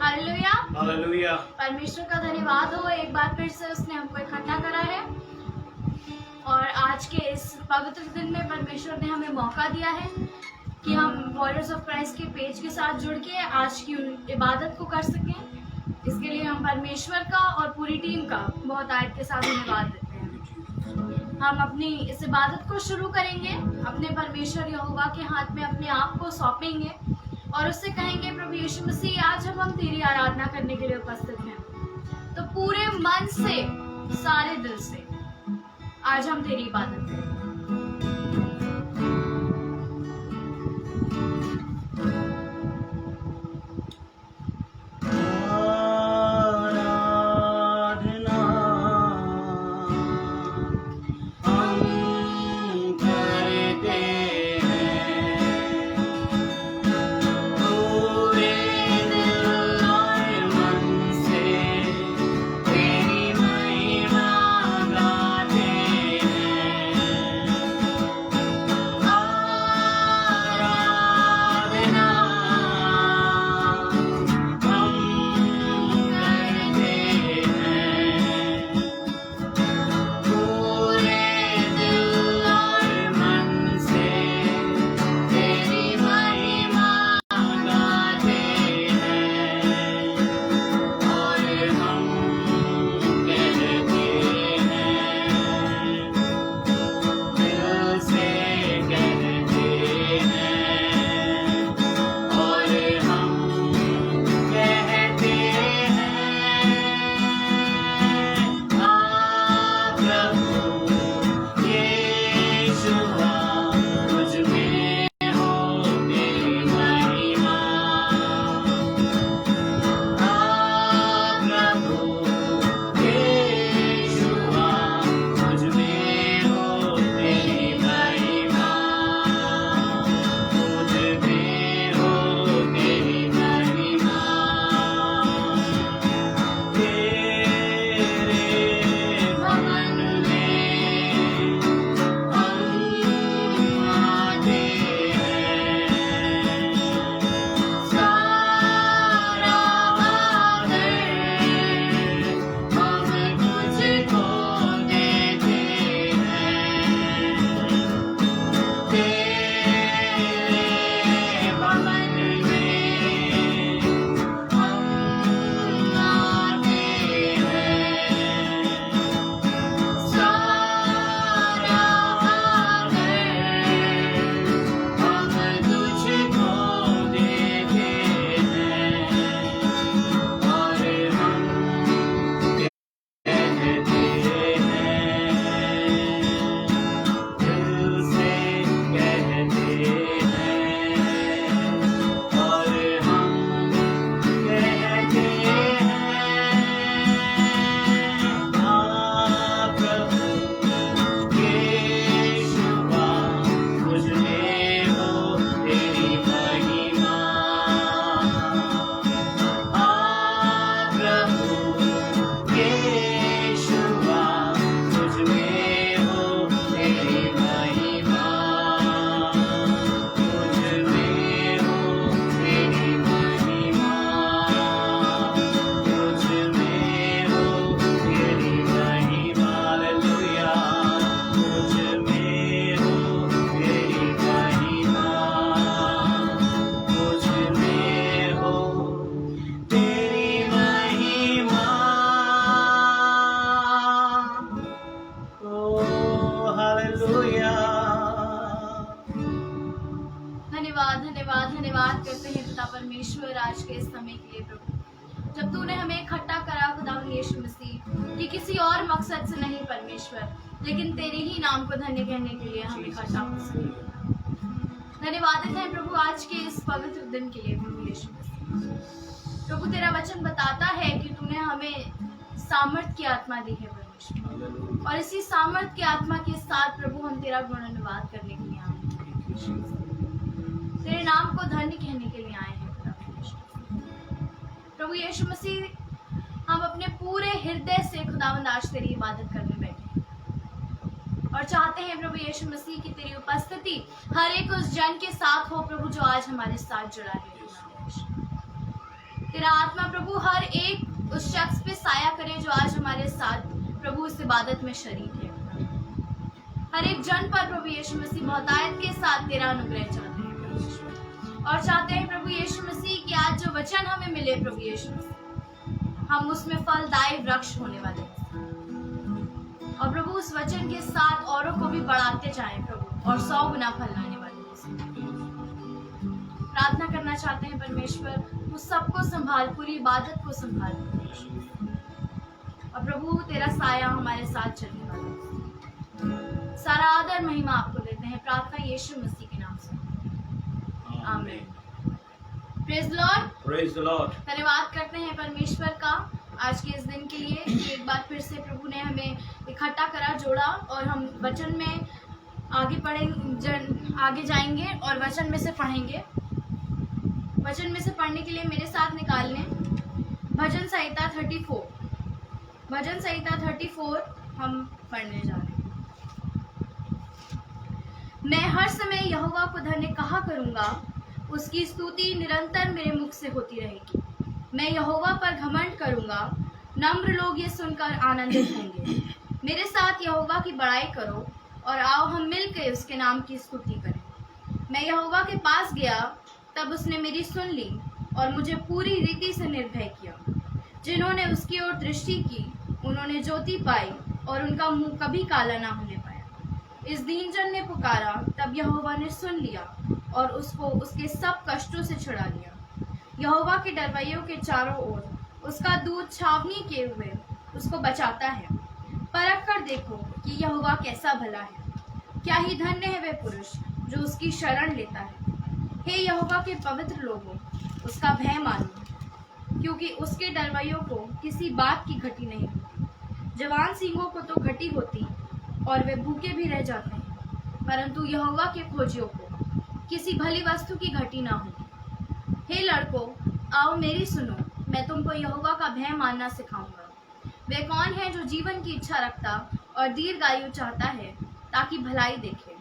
Hallelujah. Hallelujah. परमेश्वर का धन्यवाद हो, एक बार फिर से उसने हमको इकट्ठा करा है और आज के इस पवित्र दिन में परमेश्वर ने हमें मौका दिया है कि हम वॉरियर्स ऑफ क्राइस्ट के पेज के साथ जुड़ के आज की इबादत को कर सकें। इसके लिए हम परमेश्वर का और पूरी टीम का बहुत आयत के साथ धन्यवाद देते हैं। हम अपनी इस इबादत को शुरू करेंगे, अपने परमेश्वर यहोवा के हाथ में अपने आप को सौंपेंगे और उससे कहेंगे, प्रभु यीशु मसीह, आज हम तेरी आराधना करने के लिए उपस्थित हैं, तो पूरे मन से, सारे दिल से आज हम तेरी इबादत करेंगे। धन्यवाद करते हैं पिता परमेश्वर आज के इस समय के लिए। प्रभु, जब तूने हमें इकट्ठा करा खुदावन यीशु मसीह, कि किसी और मकसद से नहीं परमेश्वर, लेकिन तेरे ही नाम को धन्य कहने के लिए हम इकट्ठा हो सके। धन्यवाद है प्रभु आज के इस पवित्र दिन के लिए प्रभु यीशु मसीह। प्रभु, तेरा वचन बताता है कि तूने हमें सामर्थ की आत्मा दी है परमेश्वर, और इसी सामर्थ की आत्मा के साथ प्रभु हम तेरा गुणानुवाद करने के लिए आए हैं, तेरे नाम को धन्य कहने के लिए आए हैं प्रभु यीशु मसीह। हम अपने पूरे हृदय से खुदावंद आज तेरी इबादत करने बैठे हैं और चाहते हैं प्रभु यीशु मसीह की तेरी उपस्थिति हर एक उस जन के साथ हो प्रभु जो आज हमारे साथ जुड़ा है। तेरा आत्मा प्रभु हर एक उस शख्स पे साया करे जो आज हमारे साथ प्रभु इस इबादत में शरीक है। हर एक जन पर प्रभु यीशु मसीह बहुतायत के साथ तेरा अनुग्रह चाहते हैं प्रभु यीशु। और चाहते हैं प्रभु यीशु मसीह कि आज जो वचन हमें मिले प्रभु यीशु मसीह, हम उसमें फलदायी वृक्ष होने वाले हैं। और प्रभु उस वचन के साथ औरों को भी बढ़ाते जाएं प्रभु, और 100 गुना फल लाने वाले प्रार्थना करना चाहते हैं परमेश्वर, तू सबको संभाल, पूरी इबादत को संभाल और प्रभु तेरा साया हमारे साथ चलने वाला है। सारा आदर महिमा आपको देते हैं, प्रार्थना यीशु मसीह के नाम से, आमीन। Praise the Lord, praise the Lord. धन्यवाद करते हैं परमेश्वर का आज के इस दिन के लिए कि एक बार फिर से प्रभु ने हमें इकट्ठा करा, जोड़ा, और हम वचन में आगे जाएंगे और वचन में से पढ़ेंगे। वचन में से पढ़ने के लिए मेरे साथ निकाल लें भजन संहिता 34। भजन संहिता 34 हम पढ़ने जा रहे हैं। मैं हर समय यहोवा को धन्य कहा करूंगा, उसकी स्तुति निरंतर मेरे मुख से होती रहेगी। मैं यहोवा पर घमंड करूंगा, नम्र लोग ये सुनकर आनंदित होंगे। मेरे साथ यहोवा की बड़ाई करो और आओ हम मिलकर उसके नाम की स्तुति करें। मैं यहोवा के पास गया, तब उसने मेरी सुन ली और मुझे पूरी रीति से निर्भय किया। जिन्होंने उसकी ओर दृष्टि की उन्होंने ज्योति पाई और उनका मुंह कभी काला ना होने पाया। इस दीनजन ने पुकारा, तब यहोवा ने सुन लिया और उसको उसके सब कष्टों से छुड़ा लिया। यहोवा के डरवैयों के चारों ओर उसका दूत छावनी किए हुए उसको बचाता है। परख कर देखो कि यहोवा कैसा भला है, क्या ही धन्य है वह पुरुष जो उसकी शरण लेता है। हे यहोवा के पवित्र लोगों, उसका भय मानो, क्योंकि उसके डरवैयों को किसी बात की घटी नहीं होती। जवान सींगों को तो घटी होती और वे भूखे भी रह जाते हैं, परंतु यहोवा के खोजियों को किसी भली वस्तु की घटी ना होती। हे लड़कों, आओ मेरी सुनो, मैं तुमको यहोवा का भय मानना सिखाऊंगा। वे कौन है जो जीवन की इच्छा रखता और दीर्घायु चाहता है ताकि भलाई देखे।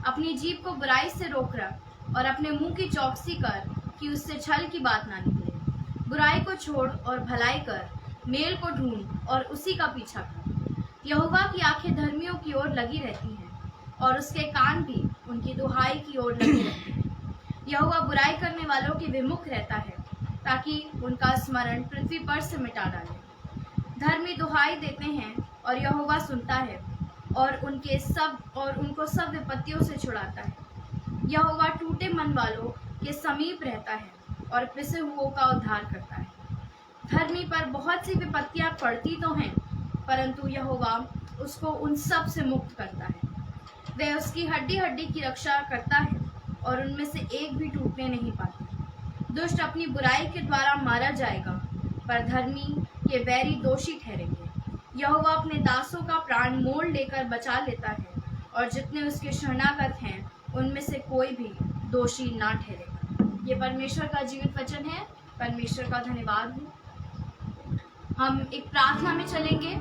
अपनी जीभ को बुराई से रोक रख और अपने मुंह की चौकसी कर कि उससे छल की बात ना निकले। बुराई को छोड़ और भलाई कर, मेल को ढूंढ और उसी का पीछा कर। यहोवा की आंखें धर्मियों की ओर लगी रहती हैं और उसके कान भी उनकी दुहाई की ओर लगे रहते हैं। यहोवा बुराई करने वालों के विमुख रहता है ताकि उनका स्मरण पृथ्वी पर से मिटा डाले। धर्मी दुहाई देते हैं और यहोवा सुनता है और उनको सब विपत्तियों से छुड़ाता है। यहोवा टूटे मन वालों के समीप रहता है और पिसे हुओं का उद्धार करता है। धर्मी पर बहुत सी विपत्तियां पड़ती तो हैं, परंतु यहोवा उसको उन सब से मुक्त करता है। वह उसकी हड्डी हड्डी की रक्षा करता है और उनमें से एक भी टूटने नहीं पाती। दुष्ट अपनी बुराई के द्वारा मारा जाएगा, पर धर्मी के बैरी दोषी ठहरेंगे। यहोवा अपने दासों का प्राण मोल लेकर बचा लेता है और जितने उसके शरणागत हैं उनमें से कोई भी दोषी ना ठहरेगा। ये परमेश्वर का जीवित वचन है। परमेश्वर का धन्यवाद हो। हम एक प्रार्थना में चलेंगे।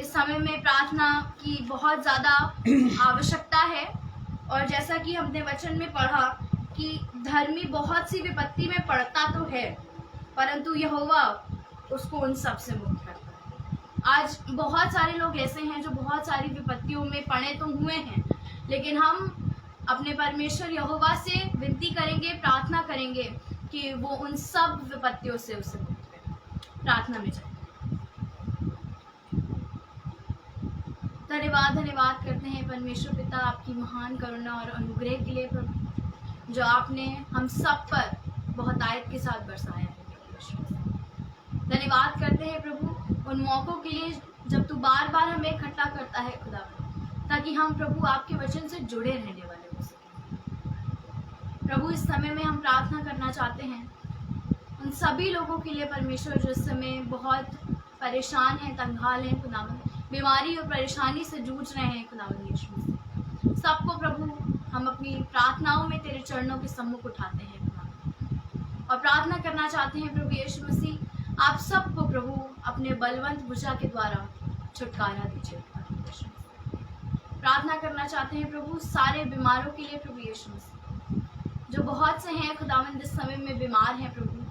इस समय में प्रार्थना की बहुत ज़्यादा आवश्यकता है, और जैसा कि हमने वचन में पढ़ा कि धर्मी बहुत सी विपत्ति में पड़ता तो है, परंतु यहोवा उसको उन सब से मुक्त करता है। आज बहुत सारे लोग ऐसे हैं जो बहुत सारी विपत्तियों में पड़े तो हुए हैं, लेकिन हम अपने परमेश्वर यहोवा से विनती करेंगे, प्रार्थना करेंगे कि वो उन सब विपत्तियों से उसे मुक्त करे। प्रार्थना में जाए। धन्यवाद करते हैं परमेश्वर पिता आपकी महान करुणा और अनुग्रह के लिए प्रभु, जो आपने हम सब पर बहुत आयत के साथ बरसाया है। धन्यवाद करते हैं प्रभु उन मौक़ों के लिए जब तू बार बार हमें इकट्ठा करता है खुदा, ताकि हम प्रभु आपके वचन से जुड़े रहने वाले हो सके। प्रभु इस समय में हम प्रार्थना करना चाहते हैं उन सभी लोगों के लिए परमेश्वर जो इस समय बहुत परेशान हैं, तंगाल हैं खुदावन, बीमारी और परेशानी से जूझ रहे हैं खुदावन यीशु। सबको प्रभु हम अपनी प्रार्थनाओं में तेरे चरणों के सम्मुख उठाते हैं खुदावन, और प्रार्थना करना चाहते हैं प्रभु यीशु मसीह, आप सबको प्रभु अपने बलवंत भुजा के द्वारा छुटकारा दीजिए। प्रार्थना करना चाहते हैं प्रभु सारे बीमारों के लिए प्रभु यीशु मसीह, जो बहुत से हैं खुदावंद इस समय में बीमार हैं प्रभु,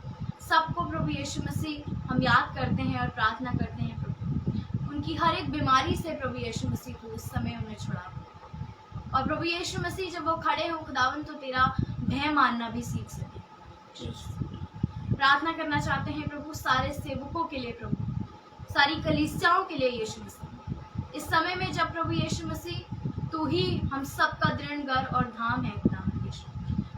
सबको प्रभु प्रभु यीशु मसीह हम याद करते हैं और प्रार्थना करते हैं प्रभु, उनकी हर एक बीमारी से प्रभु यीशु मसीह को उस समय उन्हें छुड़ा। और प्रभु यीशु मसीह जब वो खड़े हो खुदावन तो तेरा भय मानना भी सीख सके। प्रार्थना करना चाहते हैं प्रभु सारे सेवकों के लिए, प्रभु सारी कलीसियाओं के लिए यीशु मसीह। इस समय में जब प्रभु यीशु मसीह तू ही हम सब का दृढ़ घर और धाम है खुदावन यीशु,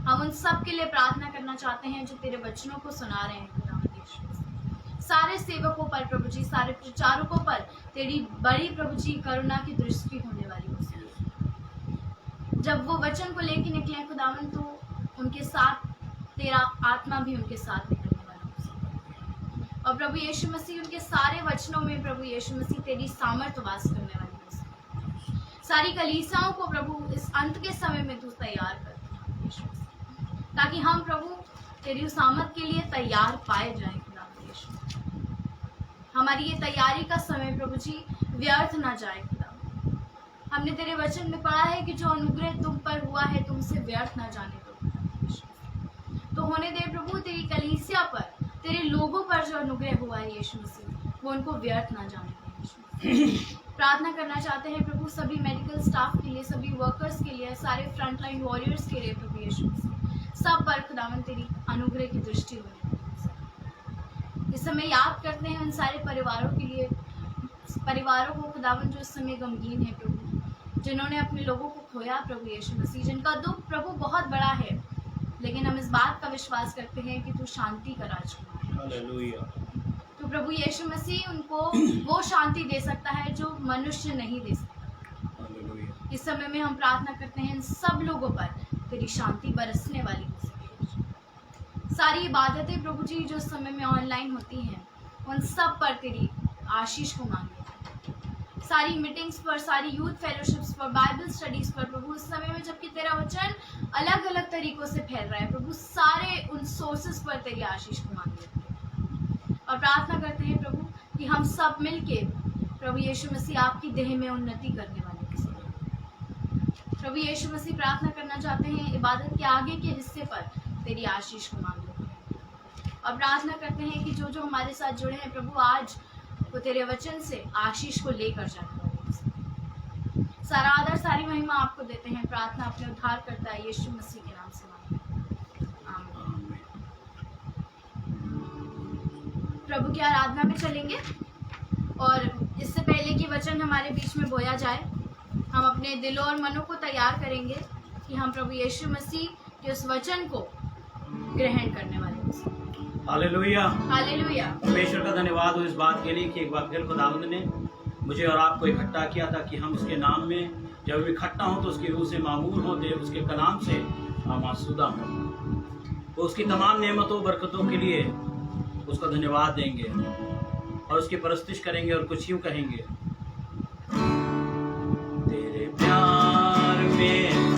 हम उन सब के लिए प्रार्थना करना चाहते हैं जो तेरे वचनों को सुना रहे हैं खुदावन यीशु। सारे सेवकों पर प्रभु जी, सारे प्रचारकों पर तेरी बड़ी प्रभु जी करुणा की दृष्टि होने वाली हो। जब वो वचन को लेके निकले खुदावन तो उनके साथ तेरा आत्मा भी उनके साथ निकलने वाला हो। और प्रभु यीशु मसीह उनके सारे वचनों में प्रभु यीशु मसीह तेरी सामर्थ वास करने वाली हो। सारी कलीसियाओं को प्रभु इस अंत के समय में तू तैयार कर यीशु मसीह, ताकि हम प्रभु तेरी उस आमद के लिए तैयार पाए जाएं खुदावन यीशु। हमारी ये तैयारी का समय प्रभु जी व्यर्थ ना जाए खुदा। हमने तेरे वचन में पढ़ा है कि जो अनुग्रह तुम पर हुआ है तुमसे व्यर्थ ना जाने दो। तो होने दे प्रभु तेरी कलीसिया पर, तेरे लोगों पर जो अनुग्रह हुआ है यीशु मसीह, वो उनको व्यर्थ ना जाने दे। प्रार्थना करना चाहते हैं प्रभु सभी मेडिकल स्टाफ के लिए, सभी वर्कर्स के लिए, सारे फ्रंटलाइन वॉरियर्स के लिए प्रभु यीशु मसीह, सब पर खुदावन तेरी अनुग्रह की दृष्टि हो। इस समय याद करते हैं उन सारे परिवारों के लिए, परिवारों को खुदावन जो इस समय गमगीन है प्रभु, जिन्होंने अपने लोगों को खोया प्रभु यीशु मसीह, जिनका दुख प्रभु बहुत बड़ा है, लेकिन हम इस बात का विश्वास करते हैं कि तू शांति का राजकुमार। हालेलुया। तो प्रभु यीशु मसीह उनको वो शांति दे सकता है जो मनुष्य नहीं दे सकता। हालेलुया। इस समय में हम प्रार्थना करते हैं इन सब लोगों पर तेरी शांति बरसने वाली हो सके। सारी इबादतें प्रभु जी जो इस समय में ऑनलाइन होती हैं उन सब पर तेरी आशीष को मांगे। सारी मीटिंग्स पर, सारी यूथ फेलोशिप्स पर, बाइबल स्टडीज पर प्रभु इस समय में जबकि तेरा वचन अलग अलग तरीकों से फैल रहा है प्रभु, सारे उन सोर्सेस पर तेरी आशीष को मांगे। और प्रार्थना करते हैं प्रभु कि हम सब मिलके प्रभु यीशु मसीह आपकी देह में उन्नति करने वाले प्रभु यीशु मसीह प्रार्थना करना चाहते हैं इबादत के आगे के हिस्से पर तेरी आशीष को मांगे। और प्रार्थना करते हैं कि जो जो हमारे साथ जुड़े हैं प्रभु आज वो तेरे वचन से आशीष को लेकर जाने वाले। सारा आदर सारी महिमा आपको देते हैं। प्रार्थना अपने उद्धार करता है यीशु मसीह के नाम से मांगते हैं, आमीन। प्रभु की आराधना में चलेंगे और इससे पहले कि वचन हमारे बीच में बोया जाए, हम अपने दिलों और मनों को तैयार करेंगे कि हम प्रभु यीशु मसीह के उस वचन को ग्रहण करने वाले हैं। Hallelujah, hallelujah. परमेश्वर का धन्यवाद हो इस बात के लिए कि एक बार फिर खुदावंद ने मुझे और आपको इकट्ठा किया था कि हम उसके नाम में जब हम इकट्ठा हों तो उसकी रूह से मामूर हों, देव उसके कलाम से हम आसूदा हों। तो उसकी तमाम नेमतों बरकतों के लिए उसका धन्यवाद देंगे और उसकी परस्तिश करेंगे और कुछ यूँ कहेंगे, तेरे प्यार में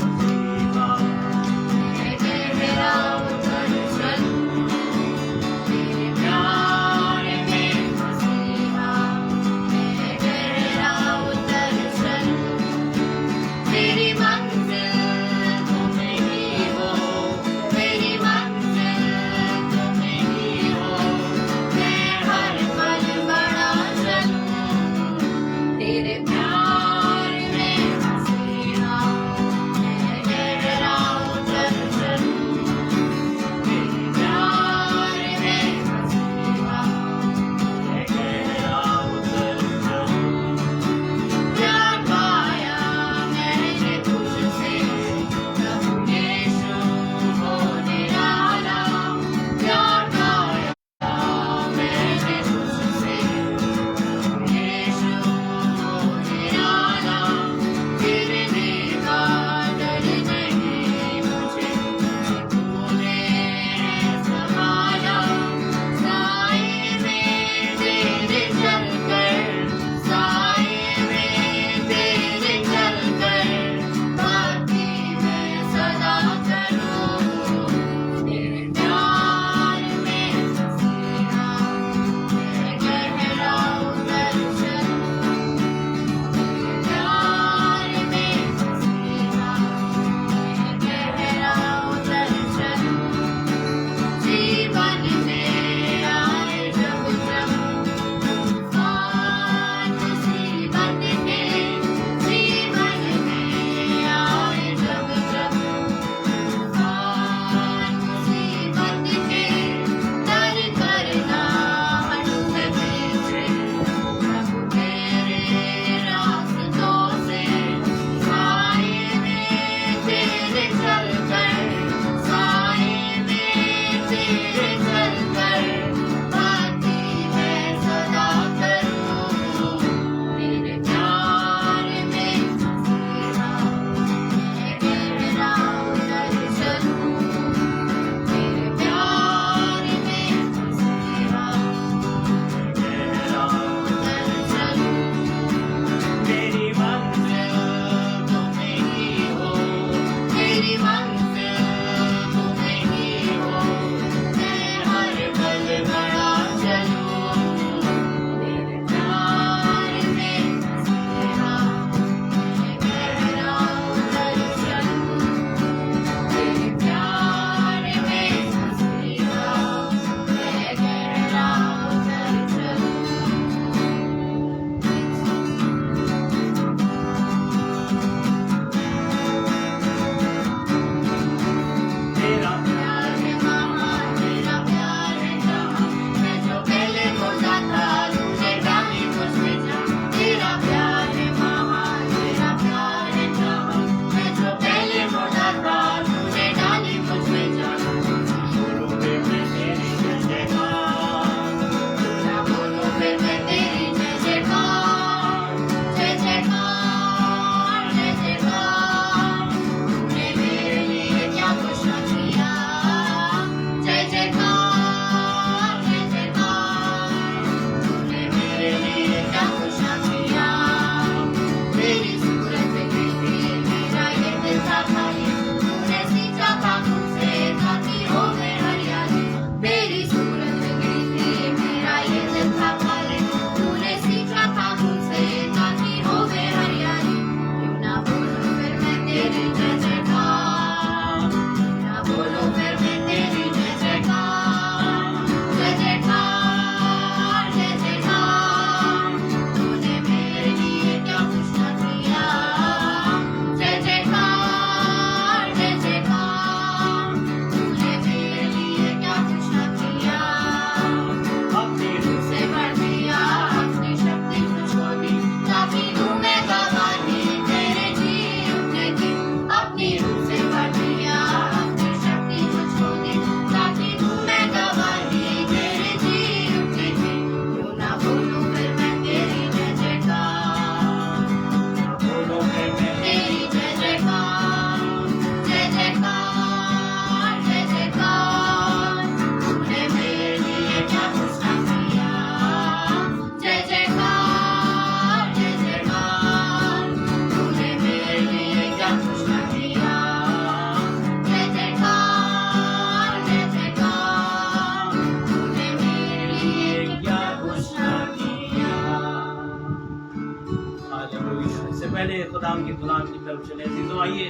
खुदाम की गुलाम की तरफ चले। अजीजों आइए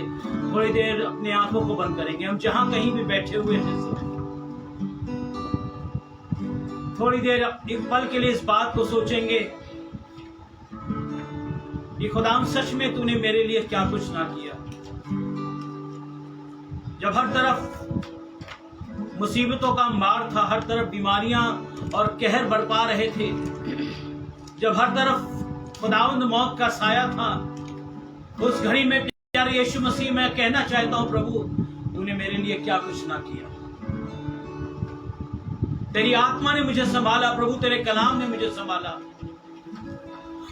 थोड़ी देर अपनी आंखों को बंद करेंगे। हम जहां कहीं भी बैठे हुए हैं थोड़ी देर एक पल के लिए इस बात को सोचेंगे कि खुदाम सच में तूने मेरे लिए क्या कुछ ना किया। जब हर तरफ मुसीबतों का अंबार था, हर तरफ बीमारियां और कहर बरपा रहे थे, जब हर तरफ खुदावंद मौत का साया था, उस घड़ी में प्यारे यीशु मसीह मैं कहना चाहता हूं प्रभु तूने मेरे लिए क्या कुछ ना किया। तेरी आत्मा ने मुझे संभाला प्रभु, तेरे कलाम ने मुझे संभाला,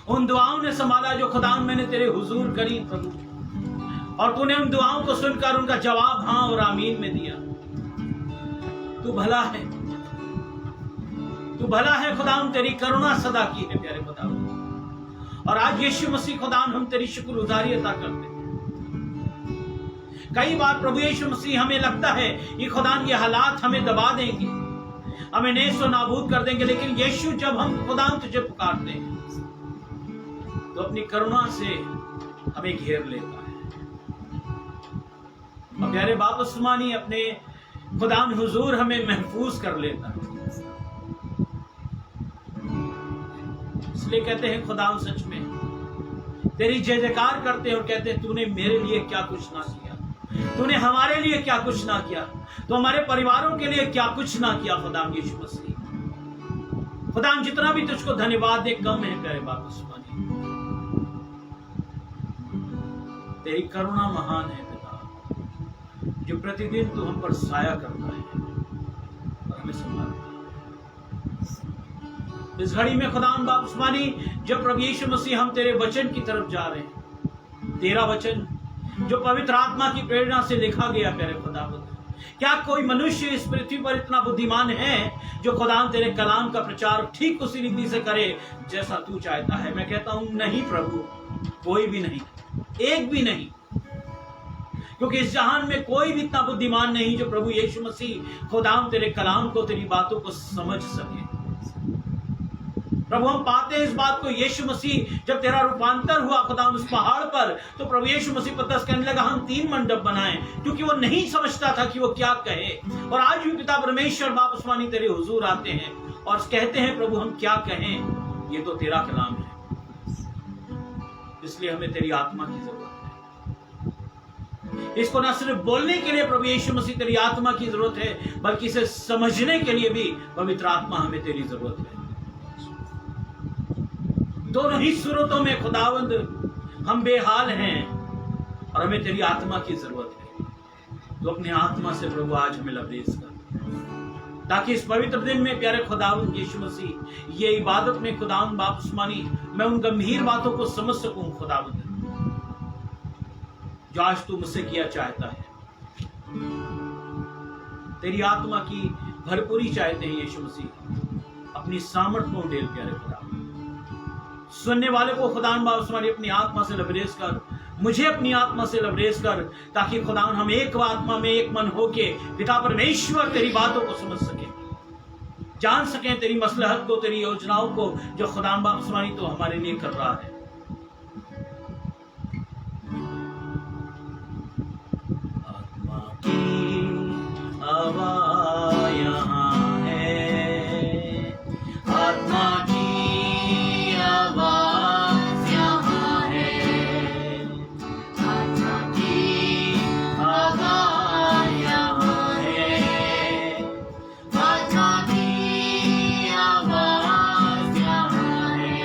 उन दुआओं ने संभाला जो खुदावंद मैंने तेरे हुजूर करी प्रभु, और तूने उन दुआओं को सुनकर उनका जवाब हाँ और आमीन में दिया। तू भला है, तू भला है खुदावंद, तेरी करुणा सदा की है प्यारे खुदावंद। और आज यीशु मसीह खुदावंद हम तेरी शुक्रगुजारी अता करते हैं। कई बार प्रभु यीशु मसीह हमें लगता है कि खुदावंद ये हालात हमें दबा देंगे, हमें नेस्तो नाबूद कर देंगे, लेकिन यीशु जब हम खुदावंद तुझे पुकारते हैं तो अपनी करुणा से हमें घेर लेता है। और प्यारे बाप उस्मानी अपने खुदावंद हुजूर हमें महफूज कर लेता है। इसलिए कहते हैं खुदावंद सच में तेरी जय जयकार करते हैं और कहते हैं तूने मेरे लिए क्या कुछ ना किया, तूने हमारे लिए क्या कुछ ना किया, तो हमारे परिवारों के लिए क्या कुछ ना किया। खुदावंद यीशु मसीह, खुदावंद जितना भी तुझको धन्यवाद दे कम है प्यारे बाप उस्मानी। तेरी करुणा महान है पिता, जो प्रतिदिन तू हम पर साया करता है और हमें संभालता है। इस घड़ी में खुदावंद बाप उस्मानी जब प्रभु यीशु मसीह हम तेरे वचन की तरफ जा रहे हैं, तेरा वचन जो पवित्र आत्मा की प्रेरणा से लिखा गया प्यारे खुदावंद, क्या कोई मनुष्य इस पृथ्वी पर इतना बुद्धिमान है जो खुदावंद तेरे कलाम का प्रचार ठीक उसी रीति से करे जैसा तू चाहता है। मैं कहता हूं नहीं प्रभु, कोई भी नहीं, एक भी नहीं, क्योंकि इस जहान में कोई भी इतना बुद्धिमान नहीं जो प्रभु यीशु मसीह खुदावंद तेरे कलाम को, तेरी बातों को समझ सके। प्रभु हम पाते हैं इस बात को, यीशु मसीह जब तेरा रूपांतर हुआ खुदावंद उस पहाड़ पर, तो प्रभु यीशु मसीह पतरस कहने लगा हम 3 मंडप बनाएं, क्योंकि वो नहीं समझता था कि वो क्या कहे। और आज भी पिता परमेश्वर बाप उस्मानी तेरे हुजूर आते हैं और कहते हैं प्रभु हम क्या कहें, ये तो तेरा कलाम है, इसलिए हमें तेरी आत्मा की जरूरत है। इसको न सिर्फ बोलने के लिए प्रभु यीशु मसीह तेरी आत्मा की जरूरत है, बल्कि इसे समझने के लिए भी पवित्र आत्मा हमें तेरी जरूरत है। दोनों ही सूरतों में खुदावंद हम बेहाल हैं और हमें तेरी आत्मा की जरूरत है। तो अपने आत्मा से प्रभु आज हमें लबरेज कर, ताकि इस पवित्र दिन में प्यारे खुदावंद यीशु मसीह ये इबादत में खुदावंद बाप उस्मानी मैं उन गंभीर बातों को समझ सकूं खुदावंद, जो आज तू मुझसे किया चाहता है। तेरी आत्मा की भरपूरी चाहते हैं यीशु मसीह, अपनी सामर्थ को ढेल प्यारे खुदा। सुनने वाले को खुदावंद बाप उस्मानी अपनी आत्मा से लबरेज कर, मुझे अपनी आत्मा से लबरेज कर, ताकि खुदावंद हम एक आत्मा में एक मन होके पिता परमेश्वर तेरी बातों को समझ सके, जान सकें तेरी मसलहत को, तेरी योजनाओं को जो खुदावंद बाप उस्मानी तो हमारे लिए कर रहा है। आत्मा की हवा यहाँ है, आत्मा की आवाज यहाँ है, आत्मा की आवाज यहाँ है, आत्मा की आवाज यहाँ है।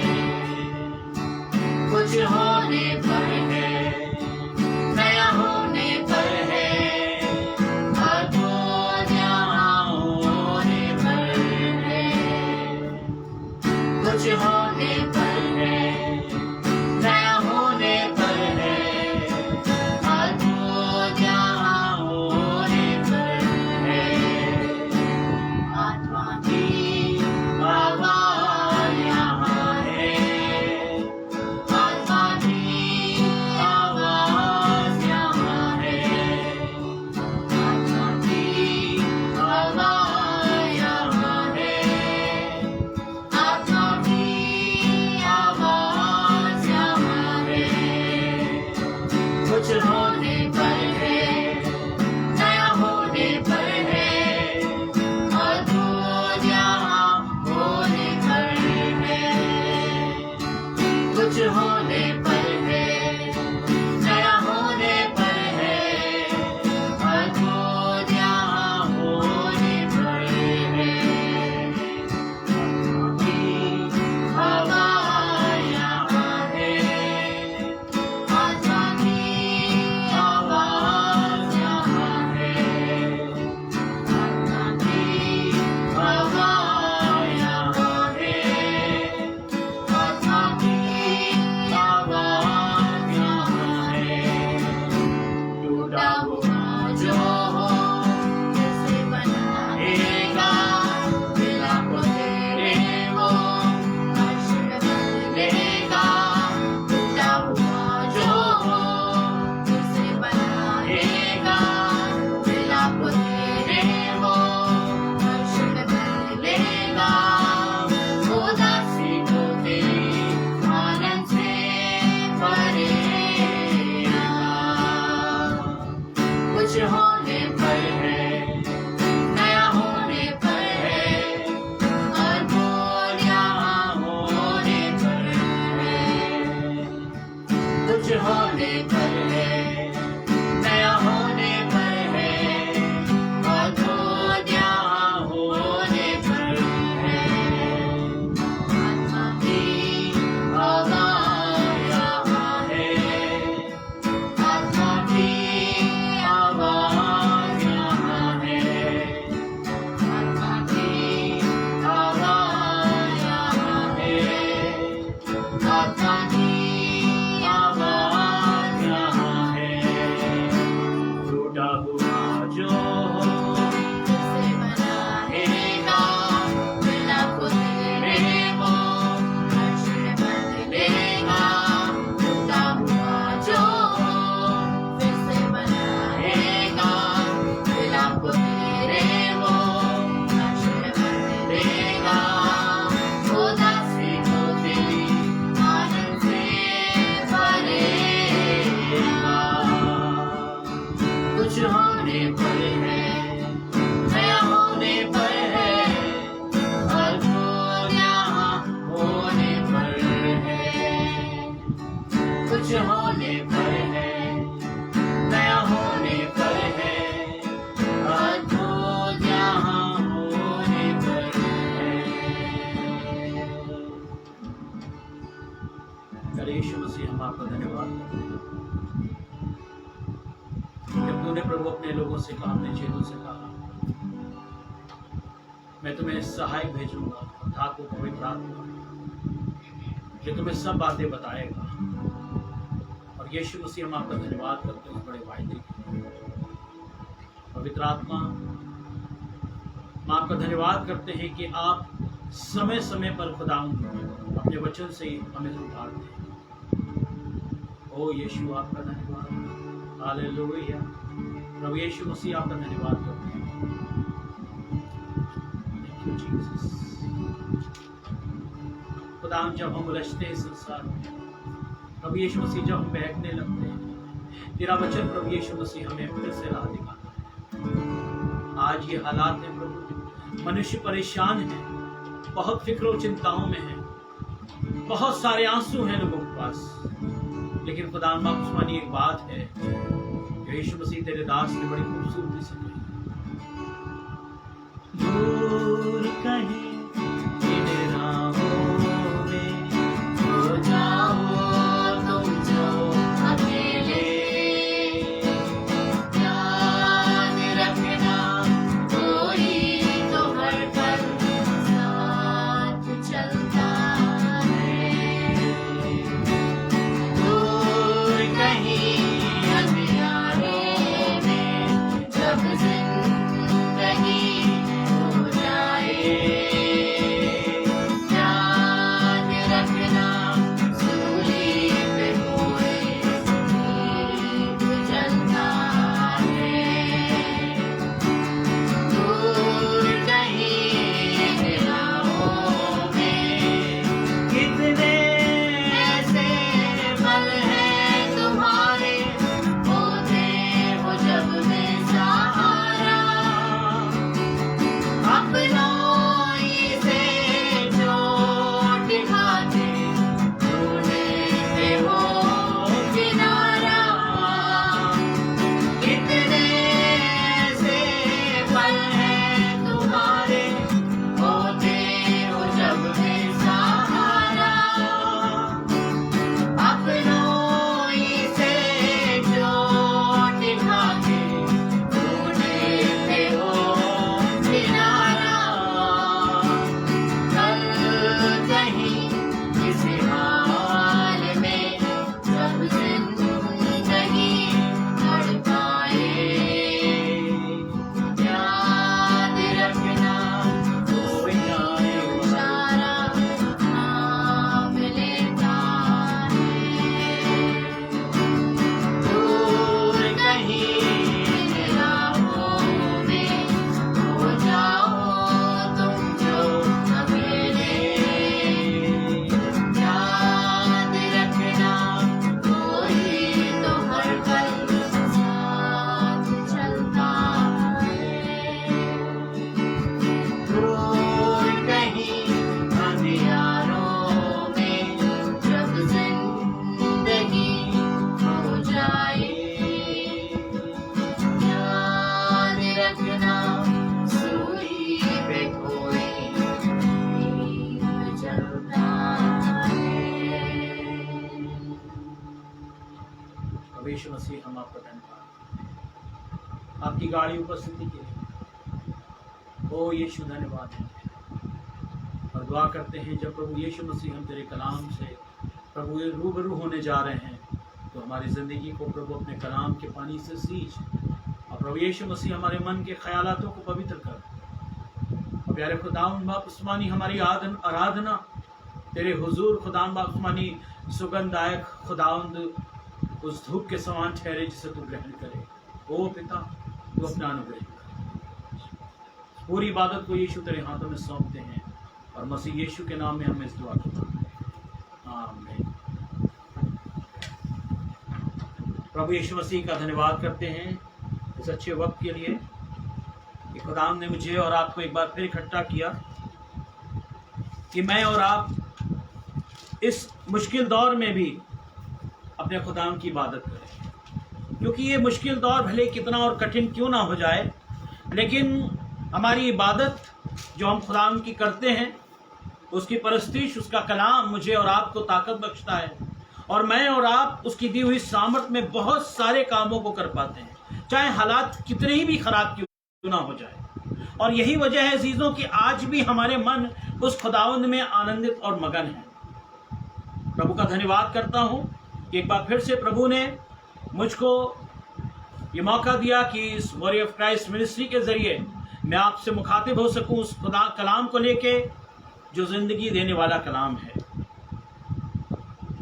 अरे यीशु मसीह, हम आपका धन्यवाद करते हैं। जब तूने प्रभु अपने लोगों से कहा, अपने चेलों से कहा, मैं तुम्हें सहायक भेजूंगा, अर्थात वो पवित्र आत्मा, जो तुम्हें सब बातें बताएगा। और यीशु मसीह, हम आपका धन्यवाद करते हैं उस बड़े वायदे के लिए। पवित्र आत्मा, हम आपका धन्यवाद करते हैं कि आप समय समय पर खुदावंद अपने वचन से हमें उठाते हैं। ओ यीशु, आपका धन्यवाद। हालेलुया। प्रभु यीशु मसीह, आपका धन्यवाद करते हैं। Thank you Jesus. खुदावंद, जब हम उलझते हैं संसार में, प्रभु यीशु मसीह, जब हम बहकने लगते हैं, तेरा वचन प्रभु यीशु मसीह हमें फिर से राह दिखाता है। आज ये हालात है प्रभु, मनुष्य परेशान है, बहुत फिक्र और चिंताओं में है, बहुत सारे आंसू हैं लोगों के पास, लेकिन खुदा उस्मानी एक बात है जो यीशु मसीह तेरे दास ने बड़ी खूबसूरती से कही। दूर कहीं इन राहों में हो जाओ तुम जो अकेले, ध्यान रखना कोई तो हर पल साथ चलता है। दूर कहीं अंधियारे में जब जिंदगी हो जाए, ध्यान रखना सूली पे कोई दीप जलता है। दूर कहीं राहों में कितने ऐसे पल हैं तुम्हारे, होते हो जब बेसहारा, अपनों ही से चोट खाते ढूंढते हो किनारा। कितने ऐसे पल हैं तुम्हारे, होते हो जब बेसहारा, अपनों ही से चोट खाते ढूंढते हो किनारा। कल कहीं किसी हाल में जब जिंदगी तड़पाए, याद रखना कोई जाए इशारा नाम लेता है। दूर कहीं राहों में हो जाओ तुम जो अकेले, याद रखना कोई तो हर पल साथ चलता है। दूर कहीं अंधियारों में जब जिंदगी हो जाए, याद रखना सूली पे कोई दीप जलता है। अब यीशु मसीह, हम आपका धन्यवाद आपकी गाड़ी उपस्थिति के लिए। ओ यीशु, धन्यवाद है। और दुआ करते हैं जब प्रभु यीशु मसीह हम तेरे कलाम से प्रभु रूबरू होने जा रहे हैं, तो हमारी ज़िंदगी को प्रभु अपने कलाम के पानी से सींच, और प्रभु यीशु मसीह हमारे मन के ख्यालातों को पवित्र कर। और प्यारे खुदावंद बाप उस्मानी, हमारी आराधना तेरे हुजूर खुदावंद बाप उस्मानी सुगंधदायक खुदावंद उस धूप के समान ठहरे जिसे तू ग्रहण करे। ओ पिता, तू अपना अनुग्रह कर। पूरी इबादत को यीशु तेरे हाथों में सौंपते हैं, और मसीह यीशु के नाम में हम इस दुआ को मांगते हैं। आमीन। प्रभु यीशु मसीह का धन्यवाद करते हैं इस अच्छे वक्त के लिए कि खुदाम ने मुझे और आपको एक बार फिर इकट्ठा किया कि मैं और आप इस मुश्किल दौर में भी अपने खुदाम की इबादत करें। क्योंकि ये मुश्किल दौर भले कितना और कठिन क्यों ना हो जाए, लेकिन हमारी इबादत जो हम खुदाम की करते हैं, उसकी परस्तिश, उसका कलाम मुझे और आपको ताकत बख्शता है, और मैं और आप उसकी दी हुई सामर्थ में बहुत सारे कामों को कर पाते हैं, चाहे हालात कितने ही भी खराब क्यों ना हो जाए। और यही वजह है अजीजों कि आज भी हमारे मन उस खुदावंद में आनंदित और मगन है। प्रभु का धन्यवाद करता हूं कि एक बार फिर से प्रभु ने मुझको ये मौका दिया कि इस वॉरियर ऑफ क्राइस्ट मिनिस्ट्री के जरिए मैं आपसे मुखातिब हो सकूं उस खुदा कलाम को लेके जो जिंदगी देने वाला कलाम है।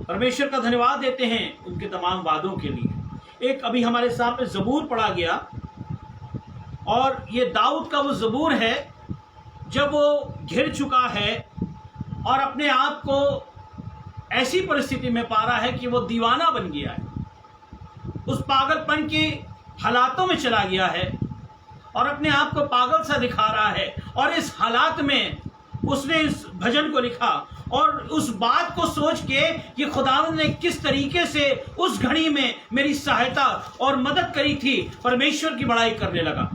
परमेश्वर का धन्यवाद देते हैं उनके तमाम वादों के लिए। एक अभी हमारे सामने जबूर पढ़ा गया, और ये दाऊद का वो जबूर है जब वो घिर चुका है और अपने आप को ऐसी परिस्थिति में पा रहा है कि वो दीवाना बन गया है, उस पागलपन के हालातों में चला गया है और अपने आप को पागल सा दिखा रहा है। और इस हालात में उसने इस भजन को लिखा और उस बात को सोच के कि खुदावंद ने किस तरीके से उस घड़ी में मेरी सहायता और मदद करी थी, परमेश्वर की बड़ाई करने लगा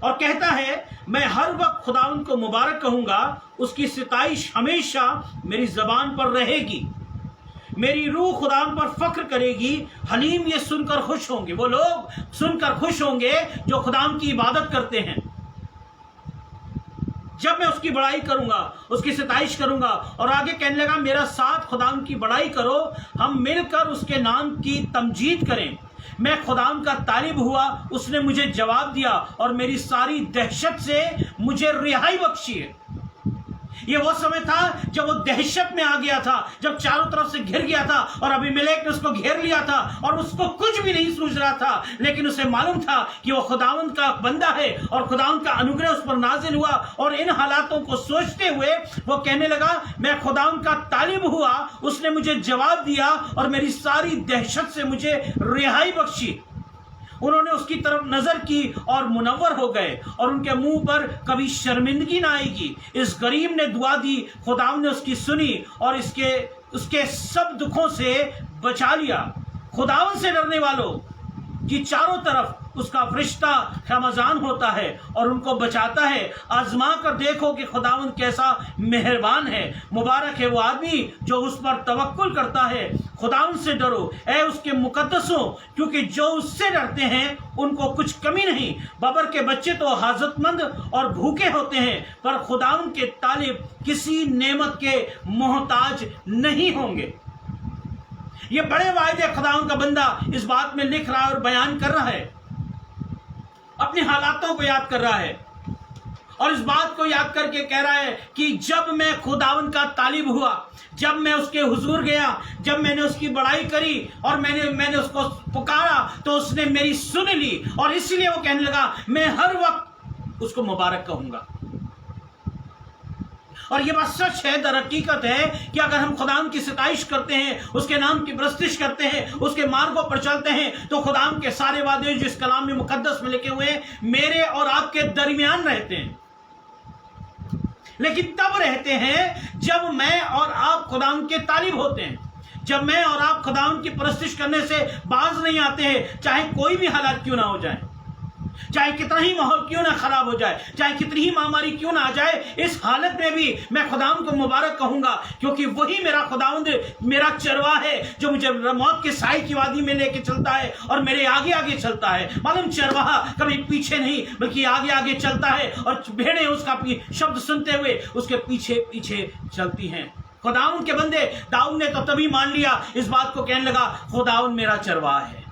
और कहता है मैं हर वक्त खुदावंद को मुबारक कहूंगा, उसकी सिताइश हमेशा मेरी जबान पर रहेगी। मेरी रूह खुदावंद पर फख्र करेगी, हलीम ये सुनकर खुश होंगे, वो लोग सुनकर खुश होंगे जो खुदावंद की इबादत करते हैं। जब मैं उसकी बड़ाई करूंगा, उसकी सिताइश करूंगा। और आगे कहने लगा मेरा साथ खुदावंद की बड़ाई करो, हम मिलकर उसके नाम की तमजीद करें। मैं खुदावंद का तालिब हुआ, उसने मुझे जवाब दिया और मेरी सारी दहशत से मुझे रिहाई बख्शी है। ये वो समय था जब वो दहशत में आ गया था, जब चारों तरफ से घिर गया था और अबीमेलेक ने उसको घेर लिया था और उसको कुछ भी नहीं सूझ रहा था, लेकिन उसे मालूम था कि वो खुदावंद का बंदा है और खुदावंद का अनुग्रह उस पर नाजिल हुआ। और इन हालातों को सोचते हुए वो कहने लगा मैं खुदावंद का तालिब हुआ, उसने मुझे जवाब दिया और मेरी सारी दहशत से मुझे रिहाई बख्शी। उन्होंने उसकी तरफ नजर की और मुनव्वर हो गए और उनके मुंह पर कभी शर्मिंदगी ना आएगी। इस गरीब ने दुआ दी, खुदावंद ने उसकी सुनी और उसके सब दुखों से बचा लिया। खुदावंद से डरने वालों की चारों तरफ उसका फरिश्ता खमजान होता है और उनको बचाता है। आजमा कर देखो कि खुदावंद कैसा मेहरबान है। मुबारक है वो आदमी जो उस पर तवक्कुल करता है। खुदावंद से डरो ऐ उसके मुकद्दसों, क्योंकि जो उससे डरते हैं उनको कुछ कमी नहीं। बबर के बच्चे तो हाजतमंद और भूखे होते हैं, पर खुदावंद के तालिब किसी नेमत के मोहताज नहीं होंगे। ये बड़े वायदे खुदावंद का बंदा इस बात में लिख रहा है और बयान कर रहा है, अपने हालातों को याद कर रहा है और इस बात को याद करके कह रहा है कि जब मैं खुदावंद का तालिब हुआ, जब मैं उसके हुजूर गया, जब मैंने उसकी बड़ाई करी और मैंने उसको पुकारा तो उसने मेरी सुन ली। और इसलिए वो कहने लगा मैं हर वक्त उसको मुबारक कहूंगा। और ये बात सच है, दर हकीकत है कि अगर हम खुदावंद की सिताइश करते हैं, उसके नाम की प्रस्तिश करते हैं, उसके मार्गों पर चलते हैं, तो खुदावंद के सारे वादे जो इस कलाम में मुकद्दस में लिखे हुए हैं मेरे और आपके दरमियान रहते हैं। लेकिन तब रहते हैं जब मैं और आप खुदावंद के तालिब होते हैं, जब मैं और आप खुदावंद की प्रस्तिश करने से बाज नहीं आते हैं, चाहे कोई भी हालात क्यों ना हो जाए, चाहे कितना ही माहौल क्यों ना खराब हो जाए, चाहे कितनी ही महामारी क्यों ना आ जाए, इस हालत में भी मैं खुदावंद को मुबारक कहूंगा, क्योंकि वही मेरा खुदावंद मेरा चरवाहा है जो मुझे मौत के साए की वादी में लेके चलता है और मेरे आगे आगे चलता है। मालूम चरवाहा कभी पीछे नहीं बल्कि आगे आगे चलता है और भेड़ें उसका शब्द सुनते हुए उसके पीछे पीछे चलती हैं। खुदावंद के बंदे दाऊद ने तो तभी मान लिया, इस बात को कहने लगा खुदावंद मेरा चरवाहा है।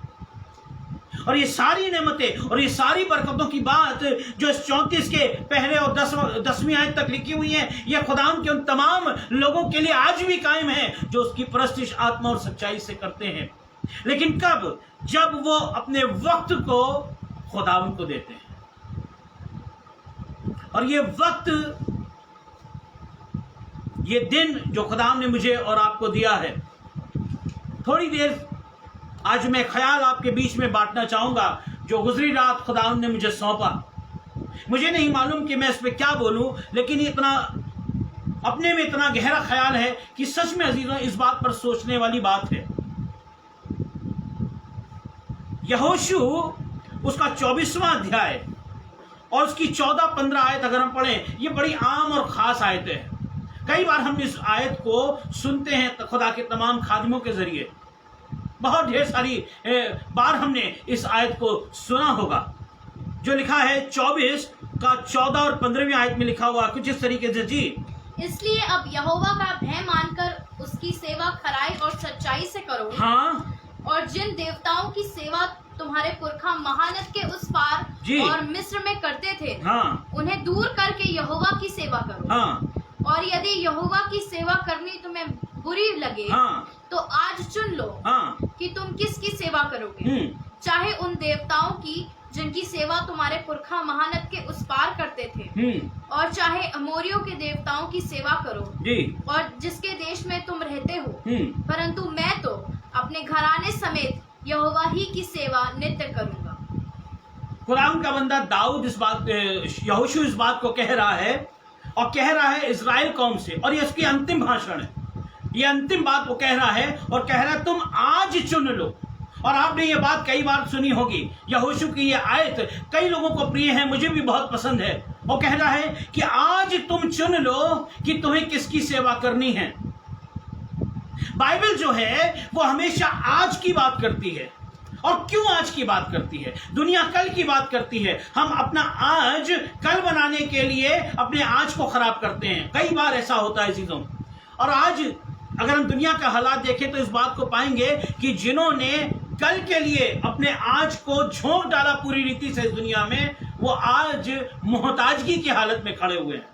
और ये सारी नेमतें और ये सारी बरकतों की बात जो इस 34 के पहले और 10वीं आयत तक लिखी हुई है, ये खुदावंद के उन तमाम लोगों के लिए आज भी कायम है जो उसकी परस्तिश आत्मा और सच्चाई से करते हैं। लेकिन कब? जब वो अपने वक्त को खुदावंद को देते हैं। और ये वक्त, ये दिन जो खुदावंद ने मुझे और आपको दिया है, थोड़ी देर आज मैं ख्याल आपके बीच में बांटना चाहूंगा जो गुजरी रात खुदावंद ने मुझे सौंपा। मुझे नहीं मालूम कि मैं इस पे क्या बोलूं, लेकिन इतना अपने में इतना गहरा ख्याल है कि सच में अजीजों इस बात पर सोचने वाली बात है। यहोशू उसका 24वां अध्याय और उसकी 14-15 आयत अगर हम पढ़ें, ये बड़ी आम और खास आयत है। कई बार हम इस आयत को सुनते हैं तो खुदा के तमाम खादिमों के जरिए, बहुत ढेर सारी बार हमने इस आयत को सुना होगा, जो लिखा है 24 का 14 और 15वीं आयत में लिखा हुआ कुछ इस तरीके से। जी, इसलिए अब यहोवा का भय मानकर उसकी सेवा खराई और सच्चाई से करो। हाँ, और जिन देवताओं की सेवा तुम्हारे पुरखा महानद के उस पार और मिस्र में करते थे, हाँ, उन्हें दूर करके यहोवा की सेवा करो। हाँ, और यदि यहोवा की सेवा करनी तुम्हें बुरी लगे, हाँ, तो आज चुन लो हाँ, कि तुम किसकी सेवा करोगे, चाहे उन देवताओं की जिनकी सेवा तुम्हारे पुरखा महानद के उस पार करते थे, और चाहे अमोरियों के देवताओं की सेवा करो जी, और जिसके देश में तुम रहते हो। परंतु मैं तो अपने घराने समेत यहोवा ही की सेवा नित्य करूंगा। खुदावंद का बंदा दाऊद यहोशू इस बात को कह रहा है, और कह रहा है इजराइल कौम से, और ये इसकी अंतिम भाषण है, ये अंतिम बात वो कह रहा है, और कह रहा है तुम आज चुन लो। और आपने ये बात कई बार सुनी होगी, यहोशू की ये आयत कई लोगों को प्रिय है, मुझे भी बहुत पसंद है। वो कह रहा है कि आज तुम चुन लो कि तुम्हें किसकी सेवा करनी है। बाइबल जो है वो हमेशा आज की बात करती है। और क्यों आज की बात करती है? दुनिया कल की बात करती है। हम अपना आज कल बनाने के लिए अपने आज को खराब करते हैं। कई बार ऐसा होता है चीजों। और आज अगर हम दुनिया का हालात देखें तो इस बात को पाएंगे कि जिन्होंने कल के लिए अपने आज को झोंक डाला पूरी रीति से इस दुनिया में, वो आज मोहताजगी की हालत में खड़े हुए हैं।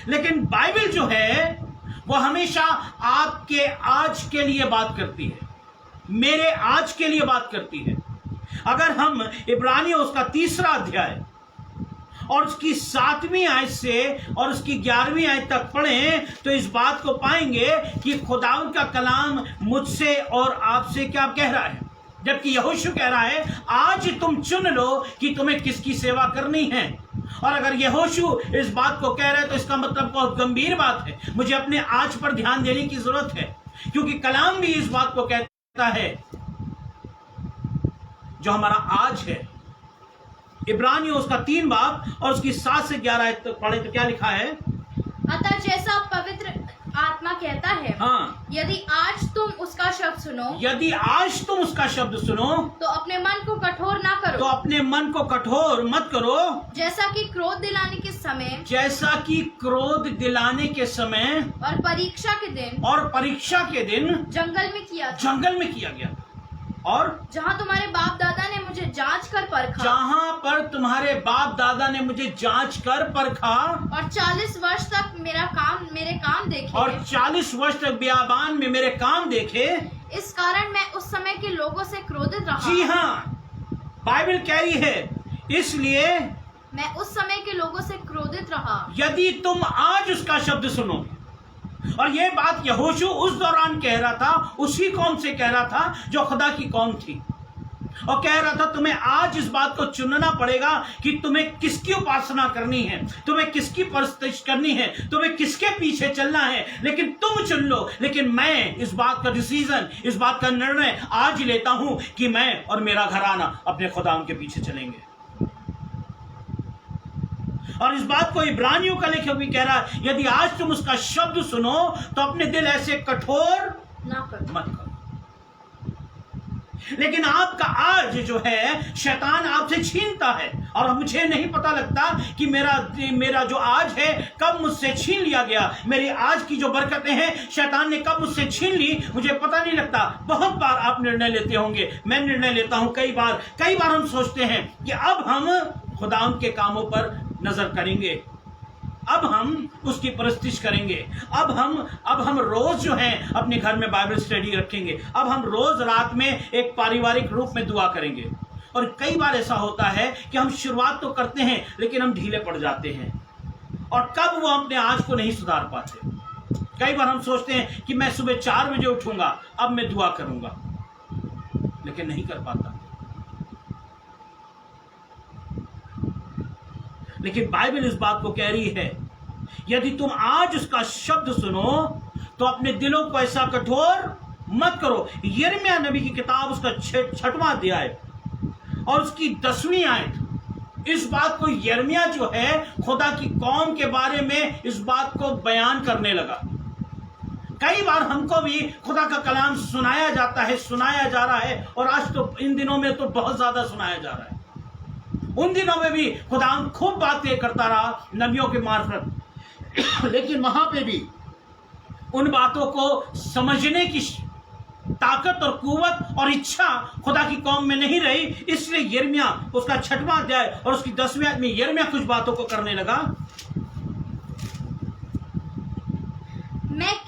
लेकिन बाइबल जो है वो हमेशा आपके आज के लिए बात करती है, मेरे आज के लिए बात करती है। अगर हम इब्रानियों उसका 3रा अध्याय और उसकी 7वीं आयत से और उसकी 11वीं आयत तक पढ़ें तो इस बात को पाएंगे कि खुदावंद का कलाम मुझसे और आपसे क्या कह रहा है। जबकि यहोशू कह रहा है आज तुम चुन लो कि तुम्हें किसकी सेवा करनी है। और अगर यहोशू इस बात को कह रहे हैं तो इसका मतलब बहुत गंभीर बात है। मुझे अपने आज पर ध्यान देने की जरूरत है, क्योंकि कलाम भी इस बात को कहता है जो हमारा आज है। इब्रानियों उसका 3 बाब और उसकी 7 से 11 तक पढ़े तो क्या लिखा है? अतः जैसा पवित्र आत्मा कहता है, हाँ, यदि आज तुम उसका शब्द सुनो, यदि आज तुम उसका शब्द सुनो तो अपने मन को कठोर ना करो, तो अपने मन को कठोर मत करो, जैसा कि क्रोध दिलाने के समय, जैसा कि क्रोध दिलाने के समय और परीक्षा के दिन जंगल में किया गया। और जहाँ तुम्हारे बाप दादा ने मुझे जांच कर परखा, जहाँ पर तुम्हारे बाप दादा ने मुझे जांच कर परखा, और 40 वर्ष तक मेरे काम देखे, और 40 वर्ष तक बियाबान में मेरे काम देखे, इस कारण मैं उस समय के लोगों से क्रोधित रहा। जी हाँ, बाइबल कह रही है इसलिए मैं उस समय के लोगों से क्रोधित रहा। यदि तुम आज उसका शब्द सुनो, और यह बात यहोशू उस दौरान कह रहा था, उसी कौम से कह रहा था जो खुदा की कौम थी, और कह रहा था तुम्हें आज इस बात को चुनना पड़ेगा कि तुम्हें किसकी उपासना करनी है, तुम्हें किसकी परस्तिश करनी है, तुम्हें किसके पीछे चलना है। लेकिन तुम चुन लो। लेकिन मैं इस बात का डिसीजन, इस बात का निर्णय आज लेता हूं कि मैं और मेरा घराना अपने खुदा के पीछे चलेंगे। और इस बात को इब्रानियों का लेखक भी कह रहा है, यदि आज तुम उसका शब्द सुनो तो अपने दिल ऐसे कठोर ना करो, मत करो। लेकिन आपका आज जो है शैतान आपसे छीनता है, और मुझे नहीं पता लगता कि मेरा जो आज है कब मुझसे छीन लिया गया। मेरी आज की जो बरकतें हैं शैतान ने कब मुझसे छीन ली, मुझे पता नहीं लगता। बहुत बार आप निर्णय लेते होंगे, मैं निर्णय लेता हूं। कई बार हम सोचते हैं कि अब हम खुदा के कामों पर नजर करेंगे, अब हम उसकी परस्तिश करेंगे, अब हम रोज जो है अपने घर में बाइबल स्टडी रखेंगे, अब हम रोज रात में एक पारिवारिक रूप में दुआ करेंगे। और कई बार ऐसा होता है कि हम शुरुआत तो करते हैं लेकिन हम ढीले पड़ जाते हैं, और कब वो अपने आज को नहीं सुधार पाते। कई बार हम सोचते हैं कि मैं सुबह 4 बजे उठूंगा, अब मैं दुआ करूंगा, लेकिन नहीं कर पाता। लेकिन बाइबल इस बात को कह रही है, यदि तुम आज उसका शब्द सुनो तो अपने दिलों को ऐसा कठोर मत करो। यिर्मयाह नबी की किताब उसका 6वां अध्याय और उसकी 10वीं आयत, इस बात को यिर्मयाह जो है खुदा की कौम के बारे में इस बात को बयान करने लगा। कई बार हमको भी खुदा का कलाम सुनाया जाता है, सुनाया जा रहा है, और आज तो इन दिनों में तो बहुत ज्यादा सुनाया जा रहा है। उन दिनों में भी खुदा खूब बातें करता रहा नबियों के मार्फत, लेकिन वहां पे भी उन बातों को समझने की ताकत और कुव्वत और इच्छा खुदा की कौम में नहीं रही। इसलिए यिर्मयाह उसका 6वां अध्याय और उसकी 10वीं आयत में यिर्मयाह कुछ बातों को करने लगा। मैं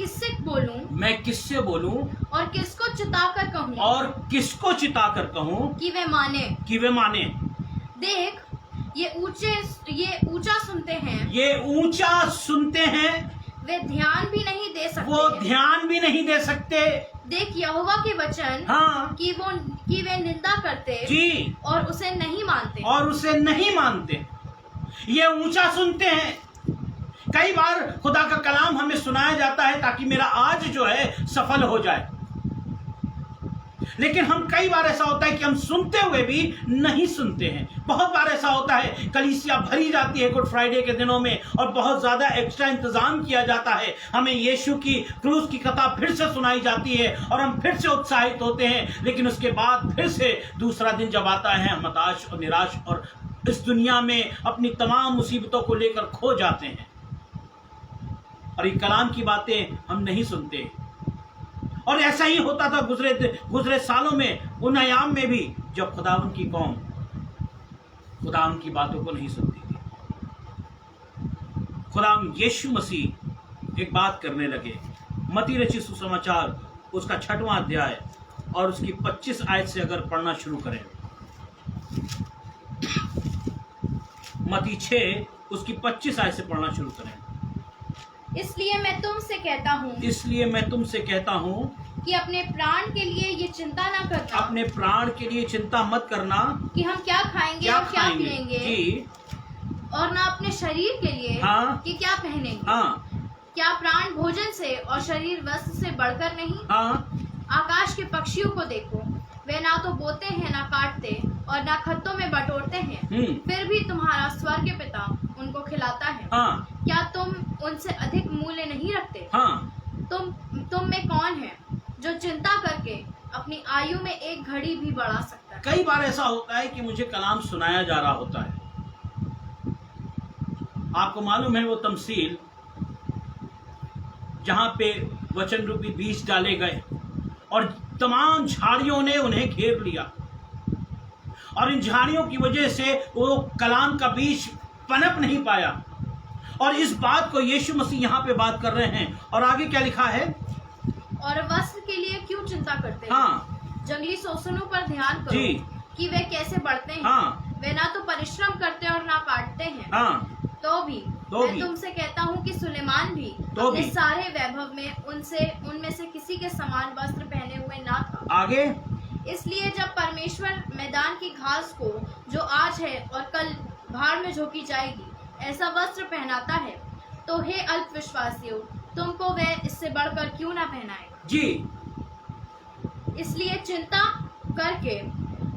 किससे बोलूं और किसको चिता कर कहूं कि वे माने। देख, ये ऊंचा सुनते हैं, वे ध्यान भी नहीं दे सकते। देख, यहोवा के वचन कि वे निंदा करते जी और उसे नहीं मानते। ये ऊंचा सुनते हैं। कई बार खुदा का कलाम हमें सुनाया जाता है ताकि मेरा आज जो है सफल हो जाए, लेकिन हम कई बार ऐसा होता है कि हम सुनते हुए भी नहीं सुनते हैं। बहुत बार ऐसा होता है कलीसिया भरी जाती है गुड फ्राइडे के दिनों में, और बहुत ज्यादा एक्स्ट्रा इंतजाम किया जाता है। हमें यीशु की क्रूस की कथा फिर से सुनाई जाती है और हम फिर से उत्साहित होते हैं, लेकिन उसके बाद फिर से दूसरा दिन जब आता है हम हताश और निराश और इस दुनिया में अपनी तमाम मुसीबतों को लेकर खो जाते हैं, और ये कलाम की बातें हम नहीं सुनते। और ऐसा ही होता था गुजरे सालों में, उन अयाम में भी, जब खुदावन की कौम खुदावन की बातों को नहीं सुनती थी। खुदावन यीशु मसीह एक बात करने लगे। मत्ती रचित सुसमाचार उसका 6वां अध्याय और उसकी 25 आयत से अगर पढ़ना शुरू करें, मत्ती 6 उसकी 25 आयत से पढ़ना शुरू करें। इसलिए मैं तुमसे कहता हूँ कि अपने प्राण के लिए ये चिंता ना करना। अपने प्राण के लिए चिंता मत करना कि हम क्या खाएंगे और क्या पिएंगे जी, और ना अपने शरीर के लिए कि क्या पहनेंगे। क्या प्राण भोजन से और शरीर वस्त्र से बढ़कर नहीं? आकाश के पक्षियों को देखो, वे ना तो बोते हैं, ना काटते और ना खत्तों में बटोरते हैं, फिर भी तुम्हारा स्वर्ग पिता उनको खिलाता है। क्या तुम उनसे अधिक मूल्य नहीं रखते? तुम में कौन है जो चिंता करके अपनी आयु में एक घड़ी भी बढ़ा सकता है? कई बार ऐसा होता है कि मुझे कलाम सुनाया जा रहा होता है। आपको मालूम है वो तमसील जहां पे वचन रूपी बीज डाले गए और तमाम झाड़ियों ने उन्हें घेर लिया, और इन झाड़ियों की वजह से वो कलाम का बीज पनप नहीं पाया। और इस बात को यीशु मसीह यहाँ पे बात कर रहे हैं। और आगे क्या लिखा है? और वस्त्र के लिए क्यों चिंता करते हैं? जंगली सोसनों पर ध्यान करो कि वे कैसे बढ़ते हैं। वे ना तो परिश्रम करते और ना काटते हैं। तो भी मैं तुमसे कहता हूँ कि सुलेमान भी अपने सारे वैभव में उनमें से किसी के समान वस्त्र पहने हुए ना था। आगे, इसलिए जब परमेश्वर मैदान की घास को जो आज है और कल भाड़ में झोंकी जाएगी ऐसा वस्त्र पहनाता है, तो हे अल्पविश्वासियों, तुमको वह इससे बढ़कर क्यों ना पहनाएगा जी। इसलिए चिंता करके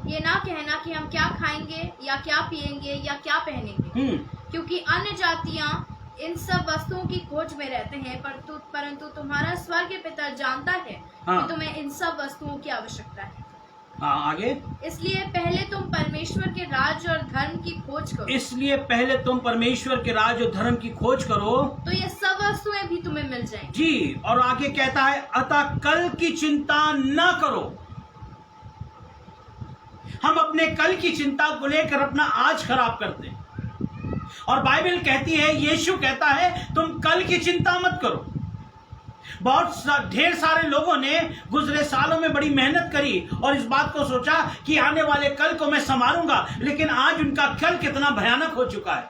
ये ना कहना कि हम क्या खाएंगे या क्या पिएंगे या क्या पहनेंगे, क्योंकि अन्य जातियां इन सब वस्तुओं की खोज में रहते हैं, परंतु तुम्हारा स्वर्गीय पिता जानता है कि तुम्हें इन सब वस्तुओं की आवश्यकता है। आगे, इसलिए पहले तुम परमेश्वर के राज्य और धर्म की खोज करो। इसलिए पहले तुम परमेश्वर के राज्य और धर्म की खोज करो, तो ये सब वस्तुएं भी तुम्हें मिल जाएंगी जी। और आगे कहता है, अतः कल की चिंता न करो। हम अपने कल की चिंता को लेकर अपना आज खराब करते हैं, और बाइबल कहती है, यीशु कहता है, तुम कल की चिंता मत करो। ढेर सारे लोगों ने गुजरे सालों में बड़ी मेहनत करी और इस बात को सोचा कि आने वाले कल को मैं संभालूंगा, लेकिन आज उनका कल कितना भयानक हो चुका है।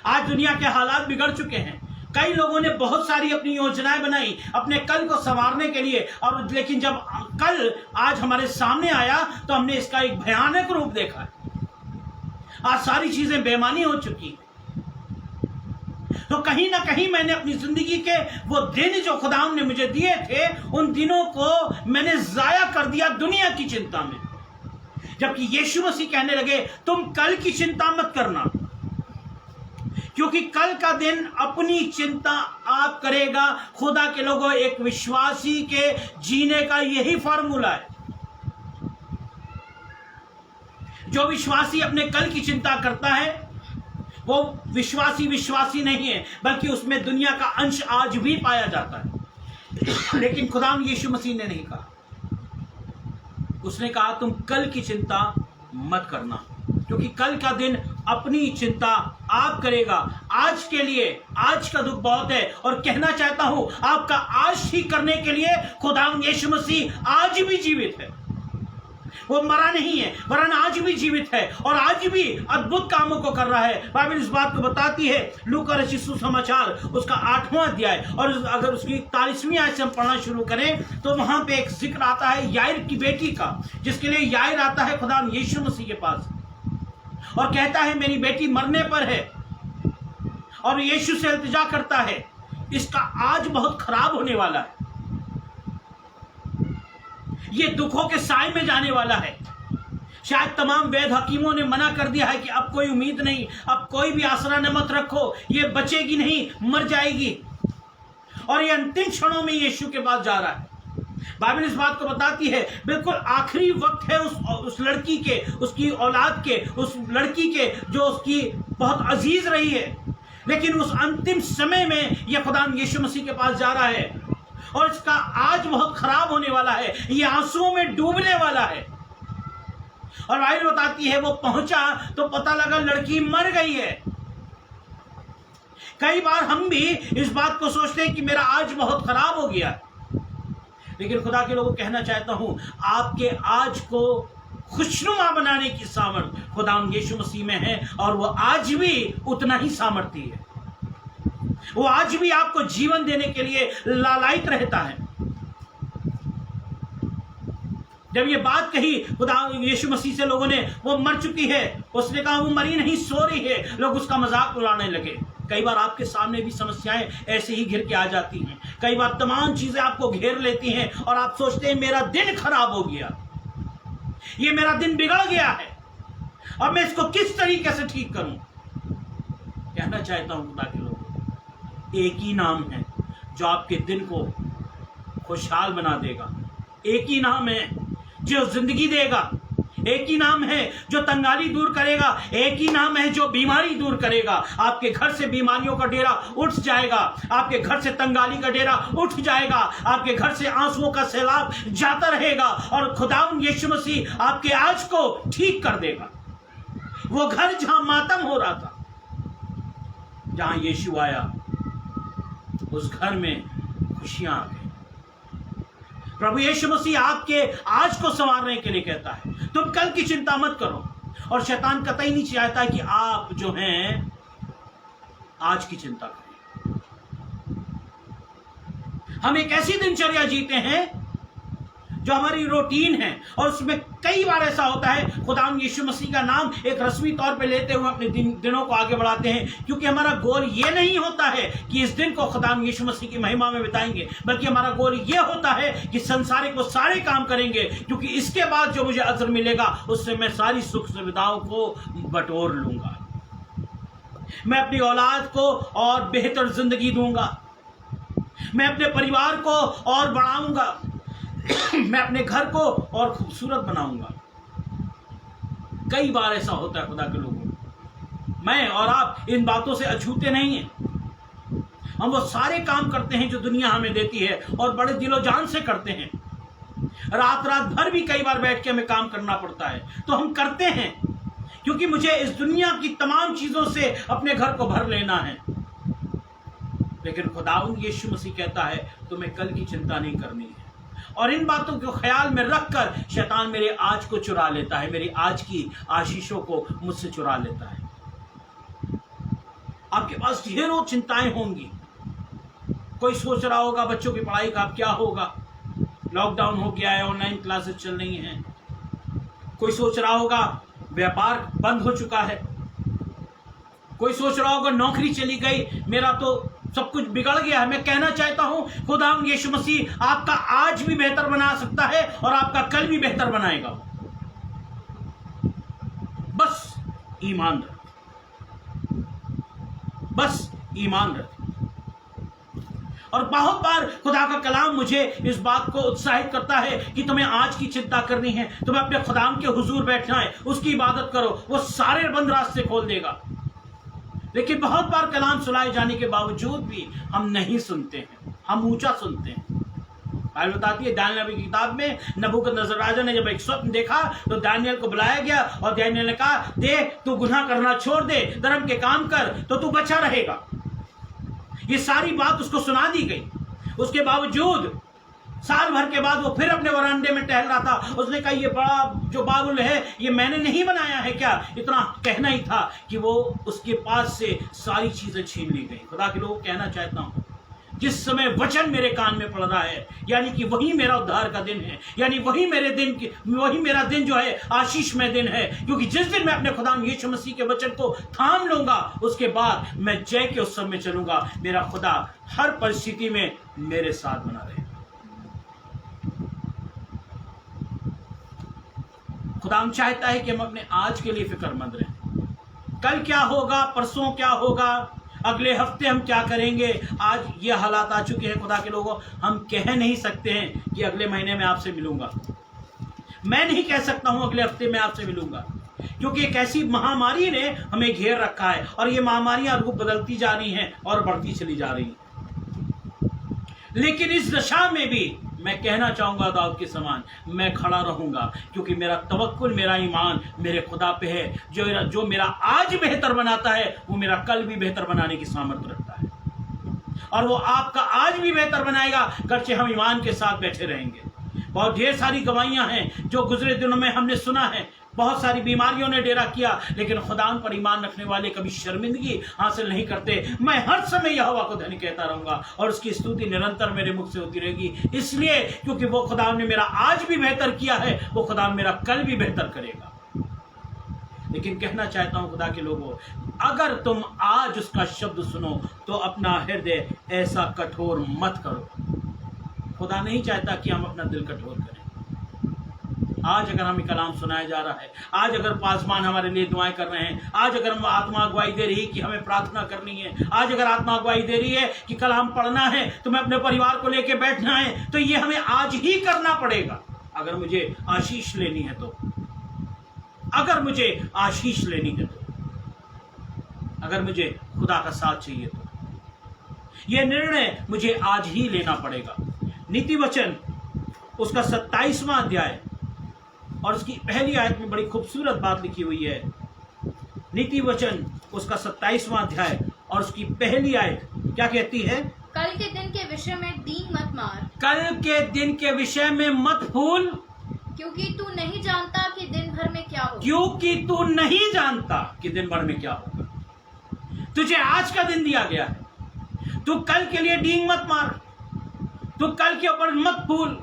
आज दुनिया के हालात बिगड़ चुके हैं। कई लोगों ने बहुत सारी अपनी योजनाएं बनाई अपने कल को संवारने के लिए, और लेकिन जब कल आज हमारे सामने आया तो हमने इसका एक भयानक रूप देखा। आज सारी चीजें बेईमानी हो चुकी। तो कहीं ना कहीं मैंने अपनी जिंदगी के वो दिन जो खुदा ने मुझे दिए थे, उन दिनों को मैंने जाया कर दिया दुनिया की चिंता में। जबकि यीशु मसीह कहने लगे तुम कल की चिंता मत करना, क्योंकि कल का दिन अपनी चिंता आप करेगा। खुदा के लोगों, एक विश्वासी के जीने का यही फार्मूला है। जो विश्वासी अपने कल की चिंता करता है वो विश्वासी नहीं है, बल्कि उसमें दुनिया का अंश आज भी पाया जाता है। लेकिन खुदा यीशु मसीह ने नहीं कहा, उसने कहा तुम कल की चिंता मत करना, क्योंकि कल का दिन अपनी चिंता आप करेगा। आज के लिए आज का दुख बहुत है, और कहना चाहता हूं आपका आज ठीक करने के लिए खुदाम यीशु मसीह आज भी जीवित है। वो मरा नहीं है, वरन आज भी जीवित है और आज भी अद्भुत कामों को कर रहा है। बाइबल इस बात को बताती है, लूका रचित सुसमाचार उसका 8वां अध्याय, और अगर उसकी 41वीं आयत से हम पढ़ना शुरू करें तो वहां पे एक जिक्र आता है याईर की बेटी का, जिसके लिए याईर आता है खुदा यीशु मसीह के पास और कहता है मेरी बेटी मरने पर है, और यीशु से इल्तिजा करता है इसका आज बहुत खराब होने वाला है, ये दुखों के साए में जाने वाला है। शायद तमाम वेद हकीमों ने मना कर दिया है कि अब कोई उम्मीद नहीं, अब कोई भी आसरा न मत रखो, ये बचेगी नहीं, मर जाएगी। और ये अंतिम क्षणों में यीशु के पास जा रहा है। बाइबल इस बात को बताती है बिल्कुल आखिरी वक्त है उस लड़की के, उसकी औलाद के, उस लड़की के जो उसकी बहुत अजीज रही है, लेकिन उस अंतिम समय में यह खुदा यीशु मसीह के पास जा रहा है और इसका आज बहुत खराब होने वाला है, ये आंसुओं में डूबने वाला है। और बाइबल बताती है वो पहुंचा तो पता लगा लड़की मर गई है। कई बार हम भी इस बात को सोचते हैं कि मेरा आज बहुत खराब हो गया, लेकिन खुदा के लोगों को कहना चाहता हूं आपके आज को खुशनुमा बनाने की सामर्थ खुदा यीशु मसीह में है, और वो आज भी उतना ही सामर्थी है। वो आज भी आपको जीवन देने के लिए लालायित रहता है। जब ये बात कही खुदा यीशु मसीह से लोगों ने, वो मर चुकी है, उसने कहा वो मरी नहीं सो रही है, लोग उसका मजाक उड़ाने लगे। कई बार आपके सामने भी समस्याएं ऐसे ही घिर के आ जाती हैं। कई बार तमाम चीजें आपको घेर लेती हैं और आप सोचते हैं मेरा दिन खराब हो गया, ये मेरा दिन बिगड़ गया है, अब मैं इसको किस तरीके से ठीक करूं। कहना चाहता हूं खुदा के लोग, एक ही नाम है जो आपके दिन को खुशहाल बना देगा, एक ही नाम है जो जिंदगी देगा, एक ही नाम है जो तंगाली दूर करेगा, एक ही नाम है जो बीमारी दूर करेगा। आपके घर से बीमारियों का डेरा उठ जाएगा, आपके घर से तंगाली का डेरा उठ जाएगा, आपके घर से आंसुओं का सैलाब जाता रहेगा, और खुदावंद यीशु मसीह आपके आज को ठीक कर देगा। वो घर जहां मातम हो रहा था, जहां यीशु आया उस घर में खुशियां आ गई। प्रभु यीशु मसीह आपके आज को संवारने के लिए कहता है तुम कल की चिंता मत करो, और शैतान कतई नहीं चाहता कि आप जो हैं आज की चिंता करें। हम एक ऐसी दिनचर्या जीते हैं जो हमारी रूटीन है, और उसमें कई बार ऐसा होता है खुदाम यीशु मसीह का नाम एक रस्मी तौर पे लेते हुए अपने दिनों को आगे बढ़ाते हैं, क्योंकि हमारा गोल ये नहीं होता है कि इस दिन को खुदाम यीशु मसीह की महिमा में बिताएंगे, बल्कि हमारा गोल ये होता है कि संसारिक वो सारे काम करेंगे, क्योंकि इसके बाद जो मुझे अजर मिलेगा उससे मैं सारी सुख सुविधाओं को बटोर लूंगा। मैं अपनी औलाद को और बेहतर जिंदगी दूंगा, मैं अपने परिवार को और बढ़ाऊंगा, मैं अपने घर को और खूबसूरत बनाऊंगा। कई बार ऐसा होता है खुदा के लोगों, मैं और आप इन बातों से अछूते नहीं हैं। हम वो सारे काम करते हैं जो दुनिया हमें देती है, और बड़े दिलो जान से करते हैं। रात भर भी कई बार बैठ के हमें काम करना पड़ता है, तो हम करते हैं क्योंकि मुझे इस दुनिया की तमाम चीजों से अपने घर को भर लेना है। लेकिन खुदावंद यीशु मसीह कहता है तुम्हें कल की चिंता नहीं करनी है, और इन बातों को ख्याल में रखकर शैतान मेरे आज को चुरा लेता है, मेरी आज की आशीषों को मुझसे चुरा लेता है। आपके पास ढेरों चिंताएं होंगी। कोई सोच रहा होगा बच्चों की पढ़ाई का क्या होगा, लॉकडाउन हो गया है, ऑनलाइन क्लासेस चल रही हैं। कोई सोच रहा होगा व्यापार बंद हो चुका है, कोई सोच रहा होगा नौकरी चली गई, मेरा तो सब कुछ बिगड़ गया है। मैं कहना चाहता हूं खुदावंद यीशु मसीह आपका आज भी बेहतर बना सकता है और आपका कल भी बेहतर बनाएगा। ईमान रख, बस ईमान रख। और बहुत बार खुदा का कलाम मुझे इस बात को उत्साहित करता है कि तुम्हें आज की चिंता करनी है, तुम्हें अपने खुदाम के हुजूर बैठना है, उसकी इबादत करो, वो सारे बंद रास्ते खोल देगा। लेकिन बहुत बार कलाम सुनाए जाने के बावजूद भी हम नहीं सुनते हैं, हम ऊंचा सुनते हैं। बाइबल बताती है दानियल नबी की किताब में, नबूकदनेस्सर राजा ने जब एक स्वप्न देखा तो दानियल को बुलाया गया और दानियल ने कहा, देख तू गुनाह करना छोड़ दे, धर्म के काम कर तो तू बचा रहेगा। ये सारी बात उसको सुना दी गई। उसके बावजूद साल भर के बाद वो फिर अपने वरांडे में टहल रहा था। उसने कहा, ये बड़ा जो बाबुल है ये मैंने नहीं बनाया है क्या? इतना कहना ही था कि वो उसके पास से सारी चीजें छीन ली गई। खुदा के लोग कहना चाहता हूं, जिस समय वचन मेरे कान में पड़ रहा है, यानी कि वही मेरा उद्धार का दिन है, यानी वही मेरा दिन जो है आशीषमय दिन है। क्योंकि जिस दिन मैं अपने खुदा यीशु मसीह के वचन को थाम लूंगा, उसके बाद मैं जय के उत्सव में चलूंगा। मेरा खुदा हर परिस्थिति में मेरे साथ बना रहेगा। खुदा चाहता है कि हम अपने आज के लिए फिक्रमंद रहें। कल क्या होगा, परसों क्या होगा, अगले हफ्ते हम क्या करेंगे। आज ये हालात आ चुके हैं खुदा के लोगों, हम कह नहीं सकते हैं कि अगले महीने में आपसे मिलूंगा। मैं नहीं कह सकता हूं अगले हफ्ते में आपसे मिलूंगा, क्योंकि एक ऐसी महामारी ने हमें घेर रखा है और ये महामारियां रूप बदलती जा रही हैं और बढ़ती चली जा रही हैं। लेकिन इस दशा में भी मैं कहना चाहूंगा दाऊद के समान, मैं खड़ा रहूंगा, क्योंकि मेरा तवक्कुल, मेरा ईमान मेरे खुदा पे है। जो मेरा आज बेहतर बनाता है वो मेरा कल भी बेहतर बनाने की सामर्थ्य रखता है, और वो आपका आज भी बेहतर बनाएगा, गर्चे हम ईमान के साथ बैठे रहेंगे। बहुत ढेर सारी गवाहियां हैं जो गुजरे दिनों में हमने सुना है। बहुत सारी बीमारियों ने डेरा किया, लेकिन खुदा पर ईमान रखने वाले कभी शर्मिंदगी हासिल नहीं करते। मैं हर समय यहोवा को धन्य कहता रहूंगा और उसकी स्तुति निरंतर मेरे मुख से होती रहेगी, इसलिए क्योंकि वो खुदा ने मेरा आज भी बेहतर किया है, वो खुदा मेरा कल भी बेहतर करेगा। लेकिन कहना चाहता हूं खुदा के लोगों, अगर तुम आज उसका शब्द सुनो तो अपना हृदय ऐसा कठोर मत करो। खुदा नहीं चाहता कि हम अपना दिल कठोर करें। आज अगर हमें कलाम सुनाया जा रहा है, आज अगर पासवान हमारे लिए दुआएं कर रहे हैं, आज अगर हम आत्मा अगुवाई दे रही है कि हमें प्रार्थना करनी है, आज अगर आत्मा अगुवाई दे रही है कि कलाम पढ़ना है, तुम्हें अपने परिवार को लेकर बैठना है, तो ये हमें आज ही करना पड़ेगा। अगर मुझे आशीष लेनी है तो, अगर मुझे आशीष लेनी है तो, अगर मुझे खुदा का साथ चाहिए तो, यह निर्णय मुझे आज ही लेना पड़ेगा। नीति वचन उसका 27वां अध्याय और उसकी पहली आयत में बड़ी खूबसूरत बात लिखी हुई है। नीति वचन उसका 27वां अध्याय और उसकी पहली आयत क्या कहती है? कल के दिन के विषय में डींग मत मार, कल के दिन के विषय में मत भूल, क्योंकि तू नहीं जानता कि दिन भर में क्या होगा। क्योंकि तू नहीं जानता कि दिन भर में क्या होगा। तुझे आज का दिन दिया गया है, तू कल के लिए डींग मत मार, तू कल के ऊपर मत भूल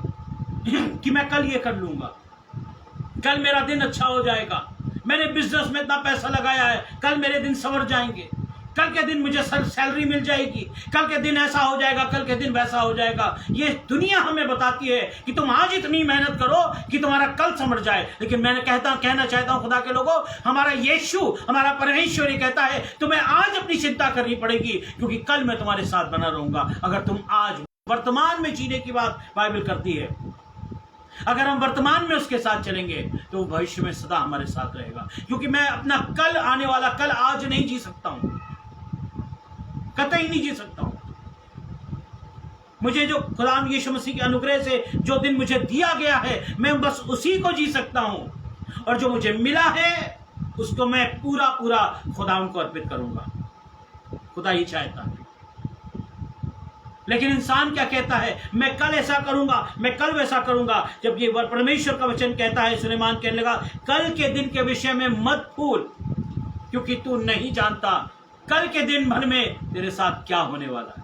कि मैं कल ये कर लूंगा, कल मेरा दिन अच्छा हो जाएगा, मैंने बिजनेस में इतना पैसा लगाया है, कल मेरे दिन संवर जाएंगे, कल के दिन मुझे सैलरी मिल जाएगी, कल के दिन ऐसा हो जाएगा, कल के दिन वैसा हो जाएगा। ये दुनिया हमें बताती है कि तुम आज इतनी मेहनत करो कि तुम्हारा कल संवर जाए। लेकिन मैं कहना चाहता हूं खुदा के लोगों, हमारा यीशु, हमारा परमेश्वर ये कहता है तुम्हें आज अपनी चिंता करनी पड़ेगी, क्योंकि कल मैं तुम्हारे साथ बना रहूंगा। अगर तुम आज वर्तमान में जीने की बात बाइबल करती है, अगर हम वर्तमान में उसके साथ चलेंगे तो भविष्य में सदा हमारे साथ रहेगा। क्योंकि मैं अपना कल, आने वाला कल आज नहीं जी सकता हूं, कतई नहीं जी सकता हूं। मुझे जो खुदा यीशु मसीह के अनुग्रह से जो दिन मुझे दिया गया है, मैं बस उसी को जी सकता हूं, और जो मुझे मिला है उसको मैं पूरा पूरा खुदा को अर्पित करूंगा। खुदा ही चाहता है। लेकिन इंसान क्या कहता है? मैं कल ऐसा करूंगा, मैं कल वैसा करूंगा। जब ये परमेश्वर का वचन कहता है, सुलेमान कहने लगा कल के दिन के विषय में मत भूल, क्योंकि तू नहीं जानता कल के दिन भर में तेरे साथ क्या होने वाला है।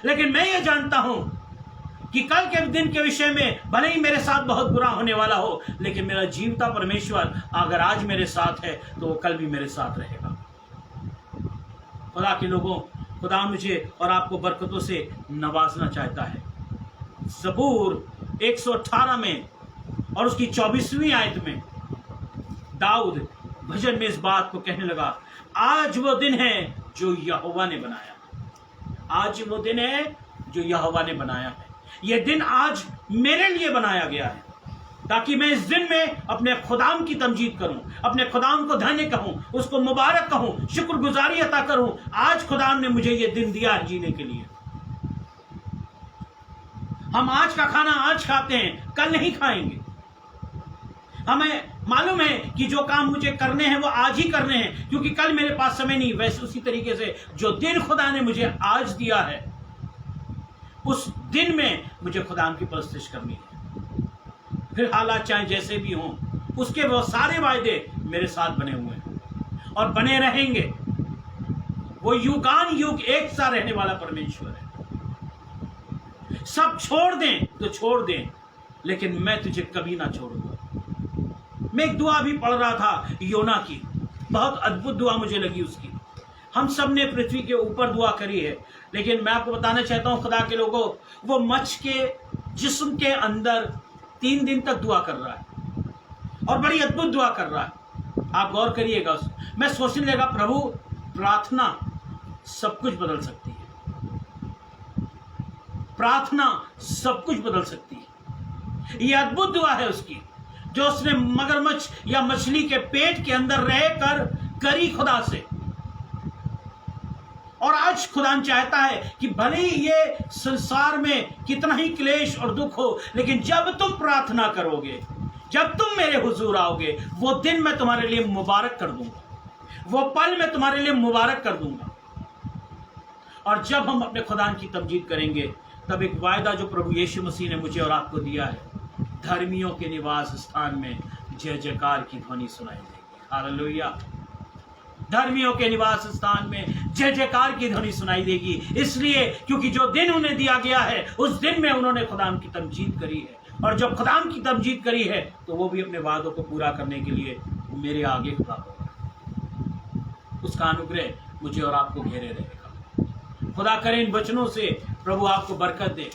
लेकिन मैं ये जानता हूं कि कल के दिन के विषय में भले ही मेरे साथ बहुत बुरा होने वाला हो, लेकिन मेरा जीवता परमेश्वर अगर आज मेरे साथ है तो वो कल भी मेरे साथ रहेगा। खुदा के लोगों, खुदा मुझे और आपको बरकतों से नवाजना चाहता है। ज़बूर 118 में और उसकी 24वीं आयत में दाऊद भजन में इस बात को कहने लगा, आज वो दिन है जो यहोवा ने बनाया। आज वो दिन है जो यहोवा ने बनाया है। ये दिन आज मेरे लिए बनाया गया है, ताकि मैं इस दिन में अपने खुदाम की तमजीद करूं, अपने खुदाम को धन्य कहूं, उसको मुबारक कहूं, शुक्रगुजारी अता करूं। आज खुदाम ने मुझे ये दिन दिया है जीने के लिए। हम आज का खाना आज खाते हैं, कल नहीं खाएंगे। हमें मालूम है कि जो काम मुझे करने हैं वो आज ही करने हैं, क्योंकि कल मेरे पास समय नहीं। वैसे उसी तरीके से जो दिन खुदा ने मुझे आज दिया है, उस दिन में मुझे खुदा की परस्तिश करनी है। फिर हालात चाहे जैसे भी हों, उसके वो सारे वायदे मेरे साथ बने हुए हैं और बने रहेंगे। वो युगान युग एक सा रहने वाला परमेश्वर है। सब छोड़ दें तो छोड़ दें, लेकिन मैं तुझे कभी ना छोड़ूंगा। मैं एक दुआ भी पढ़ रहा था योना की, बहुत अद्भुत दुआ मुझे लगी उसकी। हम सब ने पृथ्वी के ऊपर दुआ करी है, लेकिन मैं आपको बताना चाहता हूं खुदा के लोगों, वो मच्छ के जिस्म के अंदर 3 दिन तक दुआ कर रहा है और बड़ी अद्भुत दुआ कर रहा है। आप गौर करिएगा। मैं सोचने लगा, प्रभु प्रार्थना सब कुछ बदल सकती है। प्रार्थना सब कुछ बदल सकती है। यह अद्भुत दुआ है उसकी, जो उसने मगरमच्छ या मछली के पेट के अंदर रहकर करी खुदा से। और आज खुदा चाहता है कि भले ही ये संसार में कितना ही क्लेश और दुख हो, लेकिन जब तुम प्रार्थना करोगे, जब तुम मेरे हुजूर आओगे, वो दिन मैं तुम्हारे लिए मुबारक कर दूंगा, वो पल मैं तुम्हारे लिए मुबारक कर दूंगा। और जब हम अपने खुदा की तमजीद करेंगे, तब एक वायदा जो प्रभु यीशु मसीह ने मुझे और आपको दिया है, धर्मियों के निवास स्थान में जय जयकार की ध्वनि सुनाई देगी। हालेलुया। धर्मियों के निवास स्थान में जय जयकार की ध्वनि सुनाई देगी, इसलिए क्योंकि जो दिन उन्हें दिया गया है, उस दिन में उन्होंने खुदाम की तमजीद करी है। और जब खुदाम की तमजीद करी है, तो वो भी अपने वादों को पूरा करने के लिए मेरे आगे खड़ा होगा। उसका अनुग्रह मुझे और आपको घेरे रहेगा। खुदा करे इन वचनों से प्रभु आपको बरकत दे,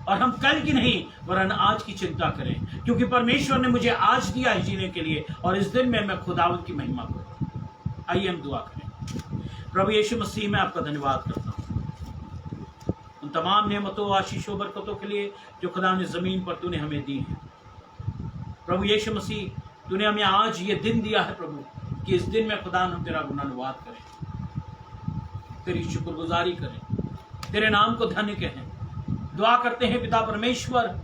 और हम कल की नहीं वरन आज की चिंता करें, क्योंकि परमेश्वर ने मुझे आज दिया है जीने के लिए, और इस दिन में मैं खुदावंत की महिमा करूं। आइए हम दुआ करें। प्रभु यीशु मसीह, मैं आपका धन्यवाद करता हूं उन तमाम नेमतों, आशीषों, बरकतों के लिए जो खुदा ने जमीन पर तूने हमें दी है। प्रभु यीशु मसीह, तूने हमें आज ये दिन दिया है प्रभु, कि इस दिन में खुदा हम तेरा गुणानुवाद करें, तेरी शुक्रगुजारी करें, तेरे नाम को धन्य कहें। दुआ करते हैं पिता परमेश्वर,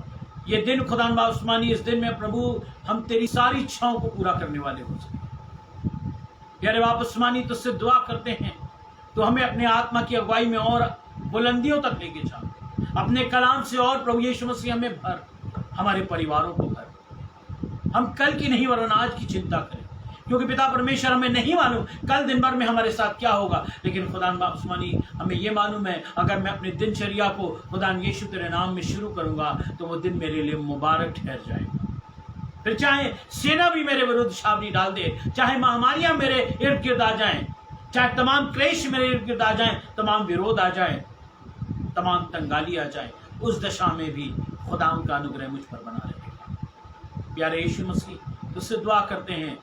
ये दिन खुदा उस्मानी, इस दिन में प्रभु हम तेरी सारी इच्छाओं को पूरा करने वाले हो सके। प्यारे बाप उस्मानी, तुझसे दुआ करते हैं तो हमें अपने आत्मा की अगुवाई में और बुलंदियों तक लेके जा, अपने कलाम से और प्रभु यीशु मसीह हमें भर, हमारे परिवारों को भर। हम कल की नहीं वरन आज की चिंता करें, क्योंकि पिता परमेश्वर हमें नहीं मालूम कल दिन भर में हमारे साथ क्या होगा, लेकिन खुदा उस्मानी हमें ये मालूम है, अगर मैं अपनी दिनचर्या को खुदा यीशु तेरे नाम में शुरू करूंगा, तो वो दिन मेरे लिए मुबारक ठहर जाएगा। फिर चाहे सेना भी मेरे विरुद्ध छावनी डाल दे, चाहे महामारियां मेरे इर्द गिर्द आ जाएं, चाहे तमाम क्लेश मेरे इर्द गिर्द आ जाएं, तमाम विरोध आ जाए, तमाम तंगाली आ जाए, उस दशा में भी खुदाम का अनुग्रह मुझ पर बना रहेगा। प्यारे यीशु मसीह, तुझसे दुआ करते हैं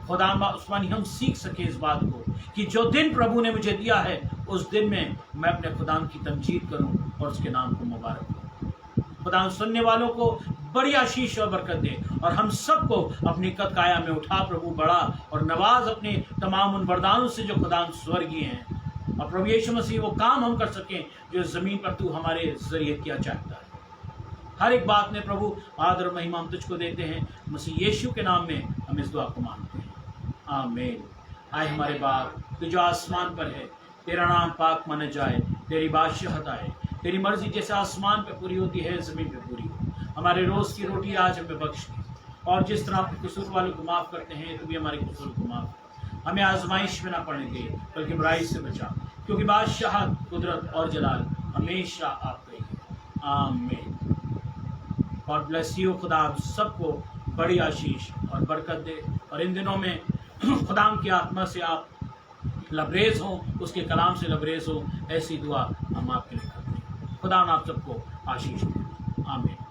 खुदा उस्मानी हम सीख सके इस बात को, कि जो दिन प्रभु ने मुझे दिया है, उस दिन में मैं अपने खुदा की तमजीद करूं और उसके नाम को मुबारक करूं। खुदा सुनने वालों को बड़ी आशीष और बरकत दे, और हम सबको अपनी कद काया में उठा प्रभु बड़ा और नवाज अपने तमाम उन वरदानों से जो खुदा स्वर्गीय हैं, और प्रभु यीशु मसीह वो काम हम कर सकें जो ज़मीन पर तू हमारे जरिए किया चाहता है। हर एक बात में प्रभु आदर महिमा हम तुझको देते हैं, मसीह यीशु के नाम में हम इस दुआ को मांगते हैं, आमीन। आए हमारे बाप तू जो आसमान पर है, तेरा नाम पाक माना जाए, तेरी बादशाहत आए, तेरी मर्जी जैसे आसमान पे पूरी होती है ज़मीन पे पूरी हो। हमारे रोज़ की रोटी आज हमें बख्श दे, और जिस तरह अपने कसूर वालों को माफ़ करते हैं, तू भी हमारे कसूर को माफ़ कर। हमें आजमाइश में ना पड़ने दे, बल्कि बुराई से बचा, क्योंकि बादशाहत, कुदरत और जलाल हमेशा आपका ही है, आमीन। God bless you. खुदा आप सबको बड़ी आशीष और बरकत दे, और इन दिनों में खुदाम की आत्मा से आप लबरेज हो, उसके कलाम से लबरेज हो, ऐसी दुआ हम आपके लिए करते हैं। खुदा आप सबको आशीष दे, आमीन।